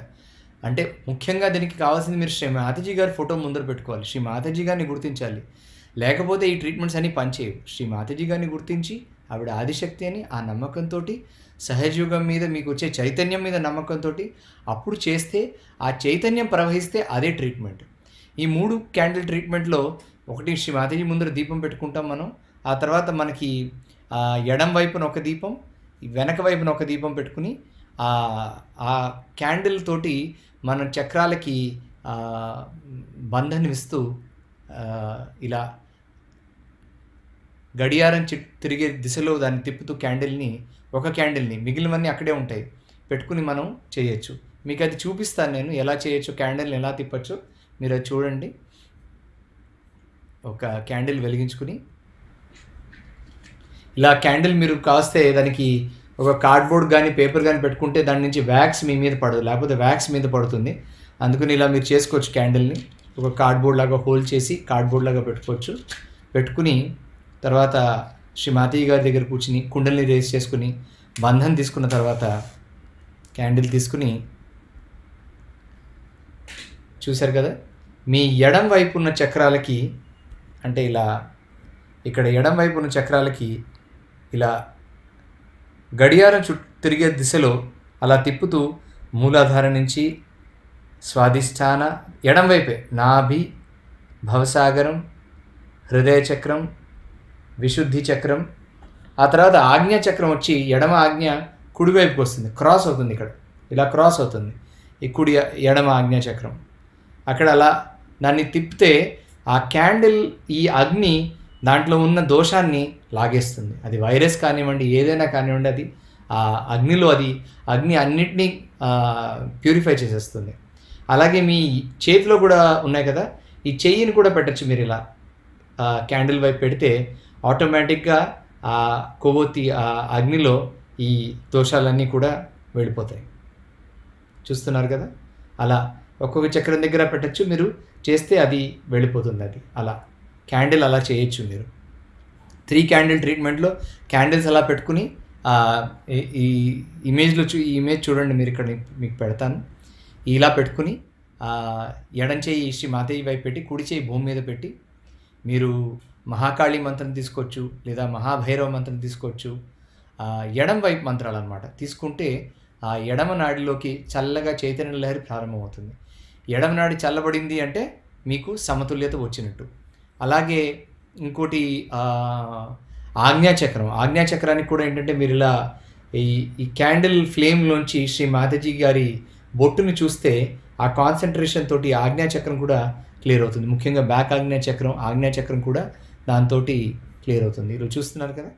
అంటే ముఖ్యంగా దీనికి కావాల్సింది మీరు శ్రీ మాతాజీ గారి ఫోటో ముందర పెట్టుకోవాలి. శ్రీ మాతాజీ గారిని గుర్తించాలి, లేకపోతే ఈ ట్రీట్మెంట్స్ అన్నీ పనిచేయవు. శ్రీ మాతాజీ గారిని గుర్తించి ఆవిడ ఆదిశక్తి అని ఆ నమ్మకంతో, సహజయుగం మీద మీకు వచ్చే చైతన్యం మీద నమ్మకంతో అప్పుడు చేస్తే ఆ చైతన్యం ప్రవహిస్తే అదే ట్రీట్మెంట్. ఈ 3 క్యాండిల్ ట్రీట్మెంట్లో ఒకటి శ్రీ మాతాజీ ముందర దీపం పెట్టుకుంటాం మనం. ఆ తర్వాత మనకి ఎడం వైపున ఒక దీపం, వెనక వైపున ఒక దీపం పెట్టుకుని ఆ క్యాండిల్ తోటి మనం చక్రాలకి బంధాన్ని ఇస్తూ ఇలా గడియారం తిరిగే దిశలో దాన్ని తిప్పుతూ ఒక క్యాండిల్ని మిగిలినవన్నీ అక్కడే ఉంటాయి పెట్టుకుని మనం చేయొచ్చు. మీకు అది చూపిస్తాను నేను ఎలా చేయొచ్చు, క్యాండిల్ని ఎలా తిప్పచ్చు, మీరు అది చూడండి. ఒక క్యాండిల్ వెలిగించుకుని ఇలా క్యాండిల్ మీరు కాస్తే దానికి ఒక కార్డ్బోర్డ్ కానీ పేపర్ కానీ పెట్టుకుంటే దాని నుంచి వ్యాక్స్ మీ మీద పడదు, లేకపోతే వ్యాక్స్ మీద పడుతుంది. అందుకని ఇలా మీరు చేసుకోవచ్చు. క్యాండిల్ని ఒక కార్డ్బోర్డ్ లాగా హోల్డ్ చేసి కార్డ్బోర్డ్ లాగా పెట్టుకోవచ్చు. పెట్టుకుని తర్వాత శ్రీ మాతాజీ గారి దగ్గర కూర్చుని కుండల్ని రేస్ చేసుకుని బంధం తీసుకున్న తర్వాత క్యాండిల్ తీసుకుని చూశారు కదా, మీ ఎడం వైపు ఉన్న చక్రాలకి అంటే ఇలా ఇక్కడ ఎడం వైపు ఉన్న చక్రాలకి ఇలా గడియారం తిరిగే దిశలో అలా తిప్పుతూ మూలాధారం నుంచి స్వాధిష్టాన ఎడం వైపే నాభి, భవసాగరం, హృదయ చక్రం, విశుద్ధి చక్రం, ఆ తర్వాత ఆజ్ఞా చక్రం వచ్చి ఎడమ ఆజ్ఞ కుడివైపుకి వస్తుంది, క్రాస్ అవుతుంది. ఇక్కడ ఇలా క్రాస్ అవుతుంది ఈ ఎడమ ఆజ్ఞా చక్రం. అక్కడ అలా దాన్ని తిప్పితే ఆ క్యాండిల్ ఈ అగ్ని దాంట్లో ఉన్న దోషాన్ని లాగేస్తుంది. అది వైరస్ కానివ్వండి, ఏదైనా కానివ్వండి, అది ఆ అగ్నిలో అగ్ని అన్నిటినీ ప్యూరిఫై చేసేస్తుంది. అలాగే మీ చేతిలో కూడా ఉన్నాయి కదా, ఈ చెయ్యిని కూడా పెట్టచ్చు మీరు ఇలా క్యాండిల్ వైపు పెడితే ఆటోమేటిక్గా ఆ కొవ్వొత్తి ఆ అగ్నిలో ఈ దోషాలన్నీ కూడా వెళ్ళిపోతాయి. చూస్తున్నారు కదా, అలా ఒక్కొక్క చక్రం దగ్గర పెట్టచ్చు, మీరు చేస్తే అది వెళ్ళిపోతుంది. అది అలా క్యాండిల్ అలా చేయొచ్చు మీరు. 3 క్యాండిల్ ట్రీట్మెంట్లో క్యాండిల్స్ అలా పెట్టుకుని ఈ ఇమేజ్లో ఈ ఇమేజ్ చూడండి, మీరు ఇక్కడ మీకు పెడతాను. ఇలా పెట్టుకుని ఎడం చేయి శ్రీ మాతాజీ వైపు పెట్టి కుడి చేయి భూమి మీద పెట్టి మీరు మహాకాళి మంత్రం తీసుకోవచ్చు, లేదా మహాభైరవ మంత్రం తీసుకోవచ్చు. ఎడం వైపు మంత్రాలు అన్నమాట తీసుకుంటే ఆ ఎడమ నాడిలోకి చల్లగా చైతన్య లహరి ప్రారంభమవుతుంది. ఎడమ నాడి చల్లబడింది అంటే మీకు సమతుల్యత వచ్చినట్టు. అలాగే ఇంకోటి ఆజ్ఞాచక్రానికి కూడా ఏంటంటే మీరు ఇలా ఈ క్యాండిల్ ఫ్లేమ్లోంచి శ్రీ మాతాజీ గారి బొట్టుని చూస్తే ఆ కాన్సన్ట్రేషన్ తోటి ఆజ్ఞాచక్రం కూడా క్లియర్ అవుతుంది. ముఖ్యంగా బ్యాక్ ఆజ్ఞాచక్రం కూడా దాంతో క్లియర్ అవుతుంది. మీరు చూస్తున్నారు కదా,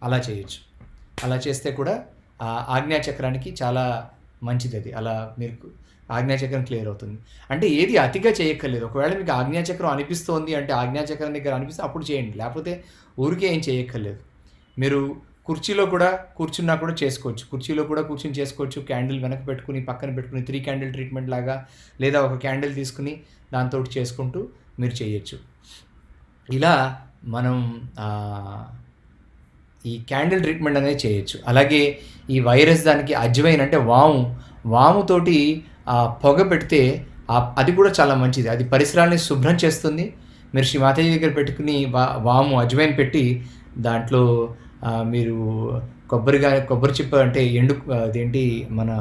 అలా చేయొచ్చు. అలా చేస్తే కూడా ఆ ఆజ్ఞాచక్రానికి చాలా మంచిది. అది అలా మీరు ఆజ్ఞాచక్రం క్లియర్ అవుతుంది. అంటే ఏది అతిగా చేయక్కర్లేదు. ఒకవేళ మీకు ఆజ్ఞాచక్రం అనిపిస్తోంది అంటే ఆజ్ఞాచక్రం దగ్గర అనిపిస్తే అప్పుడు చేయండి, లేకపోతే ఊరికే ఏం చేయక్కర్లేదు. మీరు కుర్చీలో కూడా కూర్చున్నా కూడా చేసుకోవచ్చు. కుర్చీలో కూడా కూర్చుని చేసుకోవచ్చు. క్యాండిల్ వెనక పెట్టుకుని పక్కన పెట్టుకుని 3 క్యాండిల్ ట్రీట్మెంట్ లాగా, లేదా ఒక క్యాండిల్ తీసుకుని దాంతో చేసుకుంటూ మీరు చేయొచ్చు. ఇలా మనం ఈ క్యాండిల్ ట్రీట్మెంట్ అనేది చేయొచ్చు. అలాగే ఈ వైరస్ దానికి అజ్వైన్ అంటే వాముతోటి పొగ పెడితే అది కూడా చాలా మంచిది. అది పరిసరాలని శుభ్రం చేస్తుంది. మీరు శ్రీ మాతాజీ దగ్గర పెట్టుకుని అజ్వైన్ పెట్టి దాంట్లో మీరు కొబ్బరి చిప్ప అంటే అదేంటి మన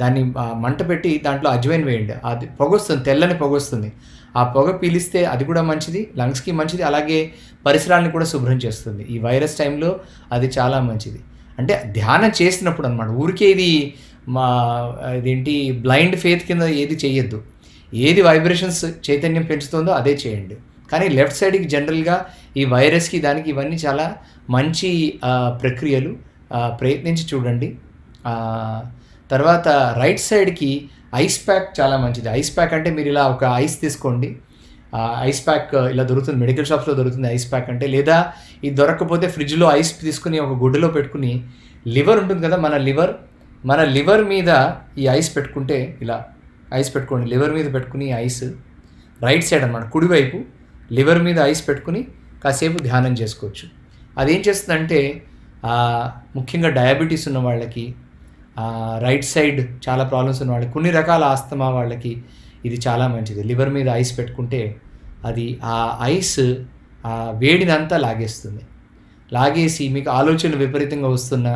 దాన్ని మంట పెట్టి దాంట్లో అజ్వైన్ వేయండి. అది పొగ వస్తుంది, తెల్లని పొగ వస్తుంది. ఆ పొగ పీలిస్తే అది కూడా మంచిది, లంగ్స్కి మంచిది. అలాగే పరిసరాలను కూడా శుభ్రం చేస్తుంది. ఈ వైరస్ టైంలో అది చాలా మంచిది. అంటే ధ్యానం చేసినప్పుడు అన్నమాట. ఊరికే ఇదేంటి బ్లైండ్ ఫెయిత్ కింద ఏది చేయొద్దు. ఏది వైబ్రేషన్స్ చైతన్యం పెంచుతుందో అదే చేయండి. కానీ లెఫ్ట్ సైడ్కి జనరల్గా ఈ వైరస్కి దానికి ఇవన్నీ చాలా మంచి ప్రక్రియలు, ప్రయత్నించి చూడండి. తర్వాత రైట్ సైడ్కి ఐస్ ప్యాక్ చాలా మంచిది. ఐస్ ప్యాక్ అంటే మీరు ఇలా ఒక ఐస్ తీసుకోండి. ఐస్ ప్యాక్ ఇలా దొరుకుతుంది, మెడికల్ షాప్స్లో దొరుకుతుంది ఐస్ ప్యాక్ అంటే. లేదా ఇది దొరకకపోతే ఫ్రిడ్జ్లో ఐస్ తీసుకుని ఒక గుడ్డలో పెట్టుకుని లివర్ ఉంటుంది కదా, మన లివర్ మీద ఈ ఐస్ పెట్టుకుంటే ఇలా ఐస్ పెట్టుకోండి. లివర్ మీద పెట్టుకుని ఐస్ రైట్ సైడ్ అన్నమాట, కుడివైపు లివర్ మీద ఐస్ పెట్టుకుని కాసేపు ధ్యానం చేసుకోవచ్చు. అదేం చేస్తుందంటే ముఖ్యంగా డయాబెటీస్ ఉన్న వాళ్ళకి, రైట్ సైడ్ చాలా ప్రాబ్లమ్స్ ఉన్న వాళ్ళకి, కొన్ని రకాల ఆస్తమా వాళ్ళకి ఇది చాలా మంచిది. లివర్ మీద ఐస్ పెట్టుకుంటే అది ఆ ఐస్ ఆ వేడిని అంతా లాగేస్తుంది. లాగేసి మీకు ఆలోచనలు విపరీతంగా వస్తున్నా,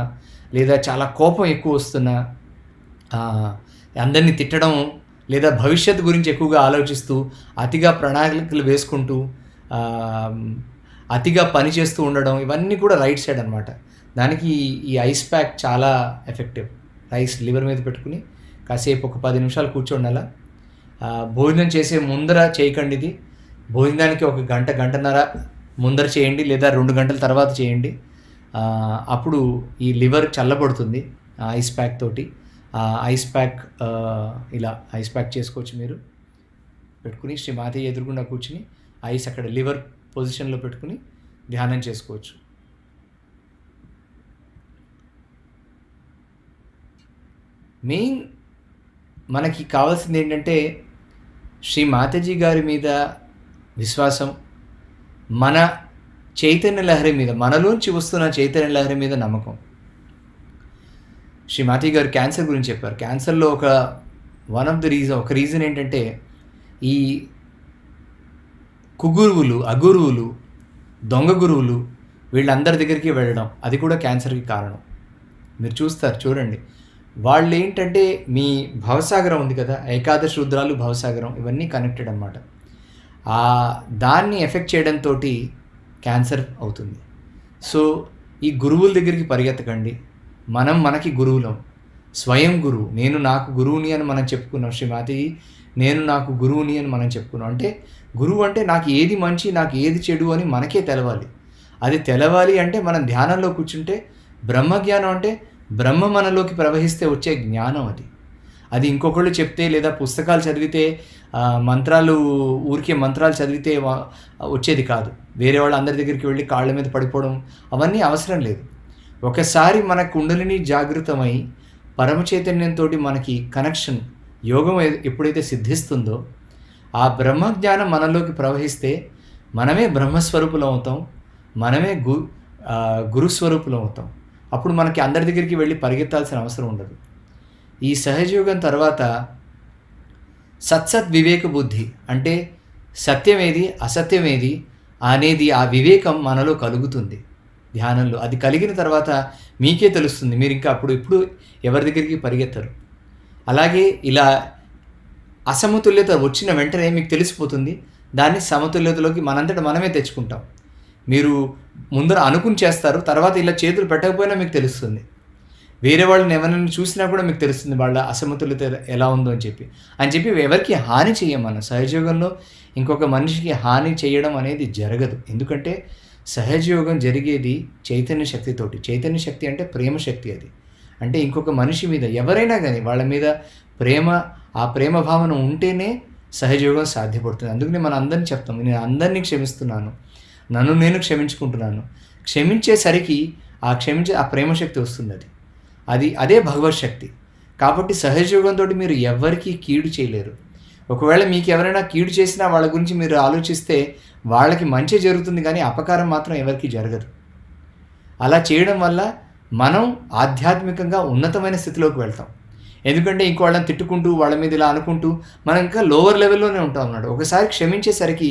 లేదా చాలా కోపం ఎక్కువ వస్తున్నా, అందరినీ తిట్టడం, లేదా భవిష్యత్తు గురించి ఎక్కువగా ఆలోచిస్తూ అతిగా ప్రణాళికలు వేసుకుంటూ అతిగా పని చేస్తూ ఉండడం, ఇవన్నీ కూడా రైట్ సైడ్ అనమాట. దానికి ఈ ఐస్ ప్యాక్ చాలా ఎఫెక్టివ్. రైస్ లివర్ మీద పెట్టుకుని కాసేపు ఒక 10 నిమిషాలు కూర్చోండి. అలా భోజనం చేసే ముందర చేయకండి. ఇది భోజనానికి ఒక గంటన్నర ముందర చేయండి, లేదా 2 గంటల తర్వాత చేయండి. అప్పుడు ఈ లివర్ చల్లబడుతుంది ఐస్ ప్యాక్ తోటి. ఐస్ ప్యాక్ ఇలా ఐస్ ప్యాక్ చేసుకోవచ్చు. మీరు పెట్టుకుని శ్రీ మాతయ్య ఎదురుగుండా కూర్చుని ఐస్ అక్కడ లివర్ పొజిషన్లో పెట్టుకుని ధ్యానం చేసుకోవచ్చు. మెయిన్ మనకి కావాల్సింది ఏంటంటే శ్రీ మాతాజీ గారి మీద విశ్వాసం, మన చైతన్య లహరి మీద, మనలోంచి వస్తున్న చైతన్య లహరి మీద నమ్మకం. శ్రీ మాతాజీ గారు క్యాన్సర్ గురించి చెప్పారు. క్యాన్సర్లో ఒక రీజన్ ఏంటంటే ఈ కుగురువులు, అగురువులు, దొంగ గురువులు వీళ్ళందరి దగ్గరికి వెళ్ళడం, అది కూడా క్యాన్సర్కి కారణం. మీరు చూడండి. వాళ్ళు ఏంటంటే మీ భవసాగరం ఉంది కదా, ఏకాదశ రుద్రాలు, భవసాగరం, ఇవన్నీ కనెక్టెడ్ అన్నమాట. దాన్ని ఎఫెక్ట్ చేయడంతో క్యాన్సర్ అవుతుంది. సో ఈ గురువుల దగ్గరికి పరిగెత్తకండి. మనకి గురువులం, స్వయం గురువు. నేను నాకు గురువుని అని మనం చెప్పుకున్నాం. శ్రీమాతి నేను నాకు గురువుని అని మనం చెప్పుకున్నాం. అంటే గురువు అంటే నాకు ఏది మంచి, నాకు ఏది చెడు అని మనకే తెలవాలి. అది తెలవాలి అంటే మనం ధ్యానంలో కూర్చుంటే బ్రహ్మజ్ఞానం అంటే బ్రహ్మ మనలోకి ప్రవహిస్తే వచ్చే జ్ఞానం అది ఇంకొకళ్ళు చెప్తే, లేదా పుస్తకాలు చదివితే, ఊరికే మంత్రాలు చదివితే వచ్చేది కాదు. వేరే వాళ్ళ అందరి దగ్గరికి వెళ్ళి కాళ్ళ మీద పడిపోవడం అవన్నీ అవసరం లేదు. ఒకసారి మన కుండలిని జాగృతమై పరమ చైతన్యంతో మనకి కనెక్షన్, యోగం ఎప్పుడైతే సిద్ధిస్తుందో ఆ బ్రహ్మజ్ఞానం మనలోకి ప్రవహిస్తే మనమే బ్రహ్మస్వరూపులం అవుతాం, మనమే గురుస్వరూపులం అవుతాం. అప్పుడు మనకి అందరి దగ్గరికి వెళ్ళి పరిగెత్తాల్సిన అవసరం ఉండదు. ఈ సహజయోగం తర్వాత సత్సత్ వివేక బుద్ధి, అంటే సత్యమేది అసత్యమేది అనేది ఆ వివేకం మనలో కలుగుతుంది ధ్యానంలో. అది కలిగిన తర్వాత మీకే తెలుస్తుంది. మీరు ఇంకా ఇప్పుడు ఎవరి దగ్గరికి పరిగెత్తరు. అలాగే ఇలా అసమతుల్యత వచ్చిన వెంటనే మీకు తెలిసిపోతుంది. దాన్ని సమతుల్యతలోకి మనంతట మనమే తెచ్చుకుంటాం. మీరు ముందర అనుకుని చేస్తారు, తర్వాత ఇలా చేతులు పెట్టకపోయినా మీకు తెలుస్తుంది. వేరే వాళ్ళని ఎవరైనా చూసినా కూడా మీకు తెలుస్తుంది వాళ్ళ అసమతుల్యత ఎలా ఉందో అని చెప్పి ఎవరికి హాని చేయం. మనం సహజయోగంలో ఇంకొక మనిషికి హాని చేయడం అనేది జరగదు. ఎందుకంటే సహజయోగం జరిగేది చైతన్య శక్తితోటి. చైతన్య శక్తి అంటే ప్రేమ శక్తి. అది అంటే ఇంకొక మనిషి మీద ఎవరైనా కానీ వాళ్ళ మీద ఆ ప్రేమ భావన ఉంటేనే సహజయోగం సాధ్యపడుతుంది. అందుకని మనం అందరినీ చెప్తాం, నేను అందరినీ క్షమిస్తున్నాను, నన్ను నేను క్షమించుకుంటున్నాను. క్షమించేసరికి ఆ ప్రేమ శక్తి వస్తుంది. అదే భగవత్ శక్తి. కాబట్టి సహజయోగంతో మీరు ఎవరికీ కీడు చేయలేరు. ఒకవేళ మీకు ఎవరైనా కీడు చేసినా వాళ్ళ గురించి మీరు ఆలోచిస్తే వాళ్ళకి మంచి జరుగుతుంది, కానీ అపకారం మాత్రం ఎవరికి జరగదు. అలా చేయడం వల్ల మనం ఆధ్యాత్మికంగా ఉన్నతమైన స్థితిలోకి వెళ్తాం. ఎందుకంటే ఇంకో వాళ్ళని తిట్టుకుంటూ వాళ్ళ మీద ఇలా అనుకుంటూ మనం ఇంకా లోవర్ లెవెల్లోనే ఉంటాం అన్నాడు. ఒకసారి క్షమించేసరికి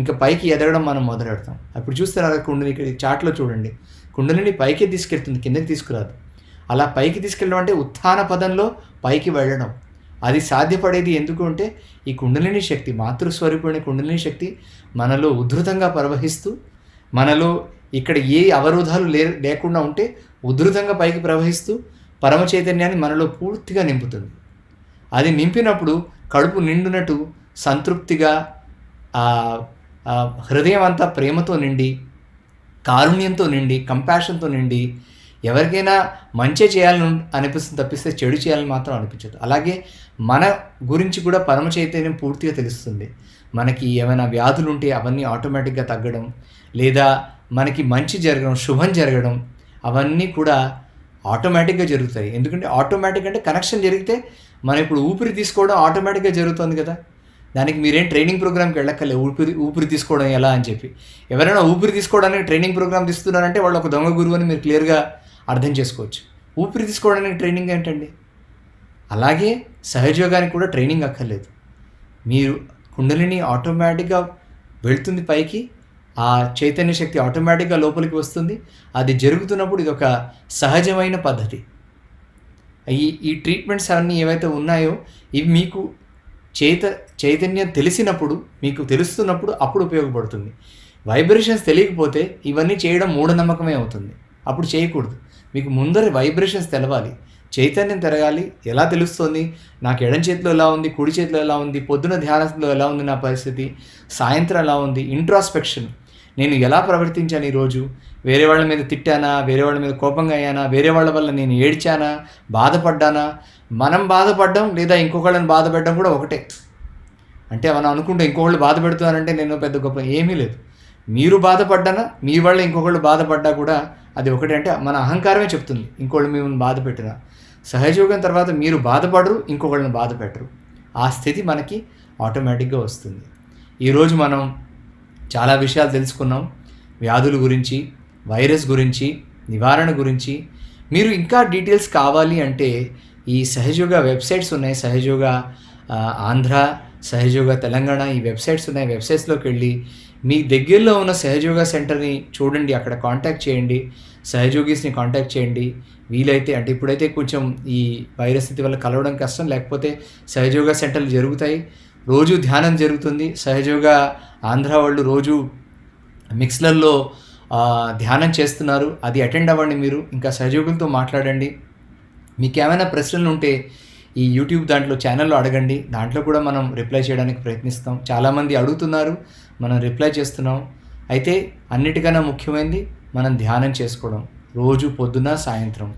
ఇంకా పైకి ఎదగడం మనం మొదలెడతాం. అప్పుడు చూస్తున్నారు కుండలి, ఇక్కడ చాట్లో చూడండి, కుండలిని పైకి తీసుకెళ్తుంది, కిందకి తీసుకురాదు. అలా పైకి తీసుకెళ్ళడం అంటే ఉత్థాన పదంలో పైకి వెళ్ళడం. అది సాధ్యపడేది ఎందుకు అంటే ఈ కుండలిని శక్తి, మాతృస్వరూపమైన కుండలిని శక్తి మనలో ఉద్ధృతంగా ప్రవహిస్తూ, మనలో ఇక్కడ ఏ అవరోధాలు లేకుండా ఉంటే ఉద్ధృతంగా పైకి ప్రవహిస్తూ పరమ చైతన్యాన్ని మనలో పూర్తిగా నింపుతుంది. అది నింపినప్పుడు కడుపు నిండునట్టు సంతృప్తిగా, హృదయం అంతా ప్రేమతో నిండి, కారుణ్యంతో నిండి, కంపాషన్తో నిండి, ఎవరికైనా మంచి చేయాలని అనిపిస్తుంది తప్పిస్తే చెడు చేయాలని మాత్రం అనిపించదు. అలాగే మన గురించి కూడా పరమ చైతన్యం పూర్తిగా తెలుస్తుంది. మనకి ఏమైనా వ్యాధులు ఉంటే అవన్నీ ఆటోమేటిక్గా తగ్గడం, లేదా మనకి మంచి జరగడం, శుభం జరగడం, అవన్నీ కూడా ఆటోమేటిక్గా జరుగుతాయి. ఎందుకంటే ఆటోమేటిక్ అంటే కనెక్షన్ జరిగితే మనం ఇప్పుడు ఊపిరి తీసుకోవడం ఆటోమేటిక్గా జరుగుతుంది కదా. దానికి మీరేం ట్రైనింగ్ ప్రోగ్రామ్కి వెళ్ళక్కర్లే. ఊపిరి తీసుకోవడం ఎలా అని చెప్పి. ఎవరైనా ఊపిరి తీసుకోవడానికి ట్రైనింగ్ ప్రోగ్రామ్ తీస్తున్నారంటే వాళ్ళు ఒక దొంగ గురువు అని మీరు క్లియర్గా అర్థం చేసుకోవచ్చు. ఊపిరి తీసుకోవడానికి ట్రైనింగ్ ఏంటండి? అలాగే సహజయోగానికి కూడా ట్రైనింగ్ అక్కర్లేదు. మీరు కుండలిని ఆటోమేటిక్గా వెళ్తుంది పైకి. ఆ చైతన్య శక్తి ఆటోమేటిక్గా లోపలికి వస్తుంది. అది జరుగుతున్నప్పుడు ఇది ఒక సహజమైన పద్ధతి. ఈ ట్రీట్మెంట్స్ అన్నీ ఏవైతే ఉన్నాయో ఇవి మీకు చైతన్యం తెలిసినప్పుడు, మీకు తెలుస్తున్నప్పుడు అప్పుడు ఉపయోగపడుతుంది. వైబ్రేషన్స్ తెలియకపోతే ఇవన్నీ చేయడం మూఢనమ్మకమే అవుతుంది. అప్పుడు చేయకూడదు. మీకు ముందర వైబ్రేషన్స్ తెలవాలి, చైతన్యం తిరగాలి. ఎలా తెలుస్తుంది? నాకు ఎడం చేతిలో ఎలా ఉంది, కుడి చేతిలో ఎలా ఉంది, పొద్దున ధ్యానంలో ఎలా ఉంది నా పరిస్థితి, సాయంత్రం ఎలా ఉంది, ఇంట్రాస్పెక్షన్. నేను ఎలా ప్రవర్తించాను ఈరోజు, వేరే వాళ్ళ మీద తిట్టానా, వేరే వాళ్ళ మీద కోపంగా అయ్యానా, వేరే వాళ్ళ వల్ల నేను ఏడ్చానా, బాధపడ్డానా. మనం బాధపడడం లేదా ఇంకొకళ్ళని బాధపెట్టడం కూడా ఒకటే. అంటే మనం అనుకుంటే ఇంకొకళ్ళు బాధ పెడుతున్నారంటే నేను పెద్ద గొప్ప ఏమీ లేదు. మీరు బాధపడ్డానా, మీ వల్ల ఇంకొకళ్ళు బాధపడ్డా కూడా అది ఒకటే. అంటే మన అహంకారమే చెప్తుంది ఇంకోళ్ళు మిమ్మల్ని బాధ పెట్టినా. సహజయోగం తర్వాత మీరు బాధపడరు, ఇంకొకళ్ళని బాధ పెట్టరు. ఆ స్థితి మనకి ఆటోమేటిక్గా వస్తుంది. ఈరోజు మనం చాలా విషయాలు తెలుసుకున్నాం. వ్యాధుల గురించి, వైరస్ గురించి, నివారణ గురించి. మీరు ఇంకా డీటెయిల్స్ కావాలి అంటే ఈ సహజయోగ వెబ్సైట్స్ ఉన్నాయి. సహజయోగ ఆంధ్ర, సహజయోగ తెలంగాణ, ఈ వెబ్సైట్స్ ఉన్నాయి. వెబ్సైట్స్లోకి వెళ్ళి మీ దగ్గరలో ఉన్న సహజయోగ సెంటర్ని చూడండి, అక్కడ కాంటాక్ట్ చేయండి, సహజయోగీస్ని కాంటాక్ట్ చేయండి. వీలైతే అంటే ఇప్పుడైతే కొంచెం ఈ వైరస్ స్థితి వల్ల కలవడం కష్టం, లేకపోతే సహజయోగ సెంటర్లు జరుగుతాయి. రోజు ధ్యానం జరుగుతుంది. సహజయోగ ఆంధ్ర వాళ్ళు రోజు మిక్స్లర్లో ధ్యానం చేస్తున్నారు. అది అటెండ్ అవ్వండి మీరు. ఇంకా సహజయోగులతో మాట్లాడండి. మీకు ఏమైనా ప్రశ్నలు ఉంటే ఈ యూట్యూబ్ దాంట్లో ఛానల్లో అడగండి. దాంట్లో కూడా మనం రిప్లై చేయడానికి ప్రయత్నిస్తాం. చాలామంది అడుగుతున్నారు, మనం రిప్లై చేస్తున్నాం. అయితే అన్నిటికన్నా ముఖ్యమైనది మనం ధ్యానం చేసుకోవడం, రోజు పొద్దున సాయంత్రం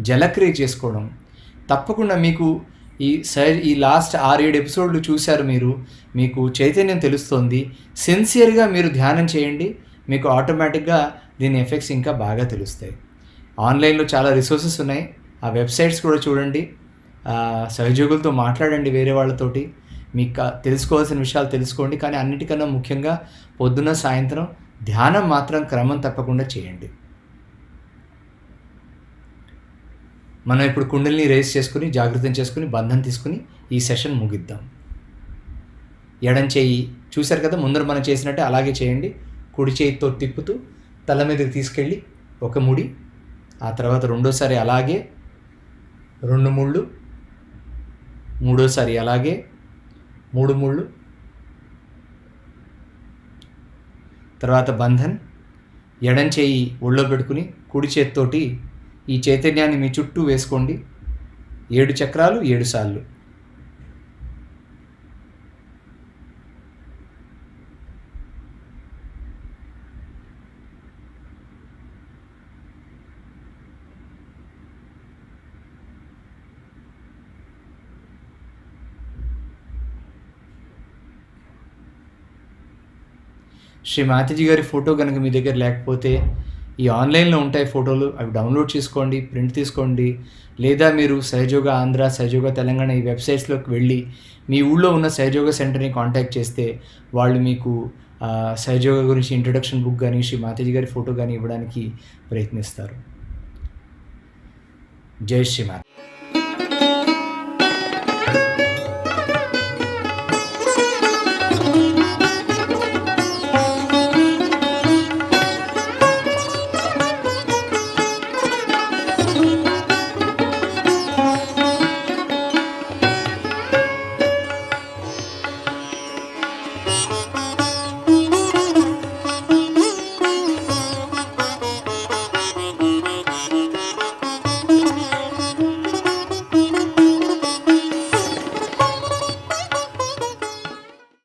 జలక్రియ చేసుకోవడం. తప్పకుండా మీకు ఈ లాస్ట్ 6-7 ఎపిసోడ్లు చూశారు మీరు, మీకు చైతన్యం తెలుస్తుంది. సిన్సియర్గా మీరు ధ్యానం చేయండి, మీకు ఆటోమేటిక్గా దీని ఎఫెక్ట్స్ ఇంకా బాగా తెలుస్తాయి. ఆన్లైన్లో చాలా రిసోర్సెస్ ఉన్నాయి, ఆ వెబ్సైట్స్ కూడా చూడండి. సహయోగులతో మాట్లాడండి, వేరే వాళ్ళతోటి మీకు తెలుసుకోవాల్సిన విషయాలు తెలుసుకోండి. కానీ అన్నిటికన్నా ముఖ్యంగా పొద్దున సాయంత్రం ధ్యానం మాత్రం క్రమం తప్పకుండా చేయండి. మనం ఇప్పుడు కుండలిని రేస్ చేసుకుని, జాగృతం చేసుకుని, బంధం తీసుకుని ఈ సెషన్ ముగిద్దాం. ఎడం చేయి చూశారు కదా, ముందర మనం చేసినట్టే అలాగే చేయండి. కుడి చేయితో తిప్పుతూ తల మీదకి తీసుకెళ్ళి ఒక ముడి, ఆ తర్వాత రెండోసారి అలాగే 2 ముళ్ళు, మూడోసారి అలాగే 3 ముళ్ళు, తర్వాత బంధన్. ఎడం చేయి ఒళ్ళో పెట్టుకుని కుడి చేతితోటి ఈ చైతన్యాన్ని మీ చుట్టూ వేసుకోండి. 7 చక్రాలు 7 సార్లు. శ్రీ మాతాజీ గారి ఫోటో కనుక మీ దగ్గర లేకపోతే ఈ ఆన్లైన్లో ఉంటాయి ఫోటోలు, అవి డౌన్లోడ్ చేసుకోండి, ప్రింట్ తీసుకోండి. లేదా మీరు సహజయోగ ఆంధ్ర, సహజయోగ తెలంగాణ ఈ వెబ్సైట్స్లోకి వెళ్ళి మీ ఊళ్ళో ఉన్న సహజయోగ సెంటర్ని కాంటాక్ట్ చేస్తే వాళ్ళు మీకు సహజయోగ గురించి ఇంట్రొడక్షన్ బుక్ కానీ, శ్రీ మాతాజీ గారి ఫోటో కానీ ఇవ్వడానికి ప్రయత్నిస్తారు. జై శ్రీ మాత.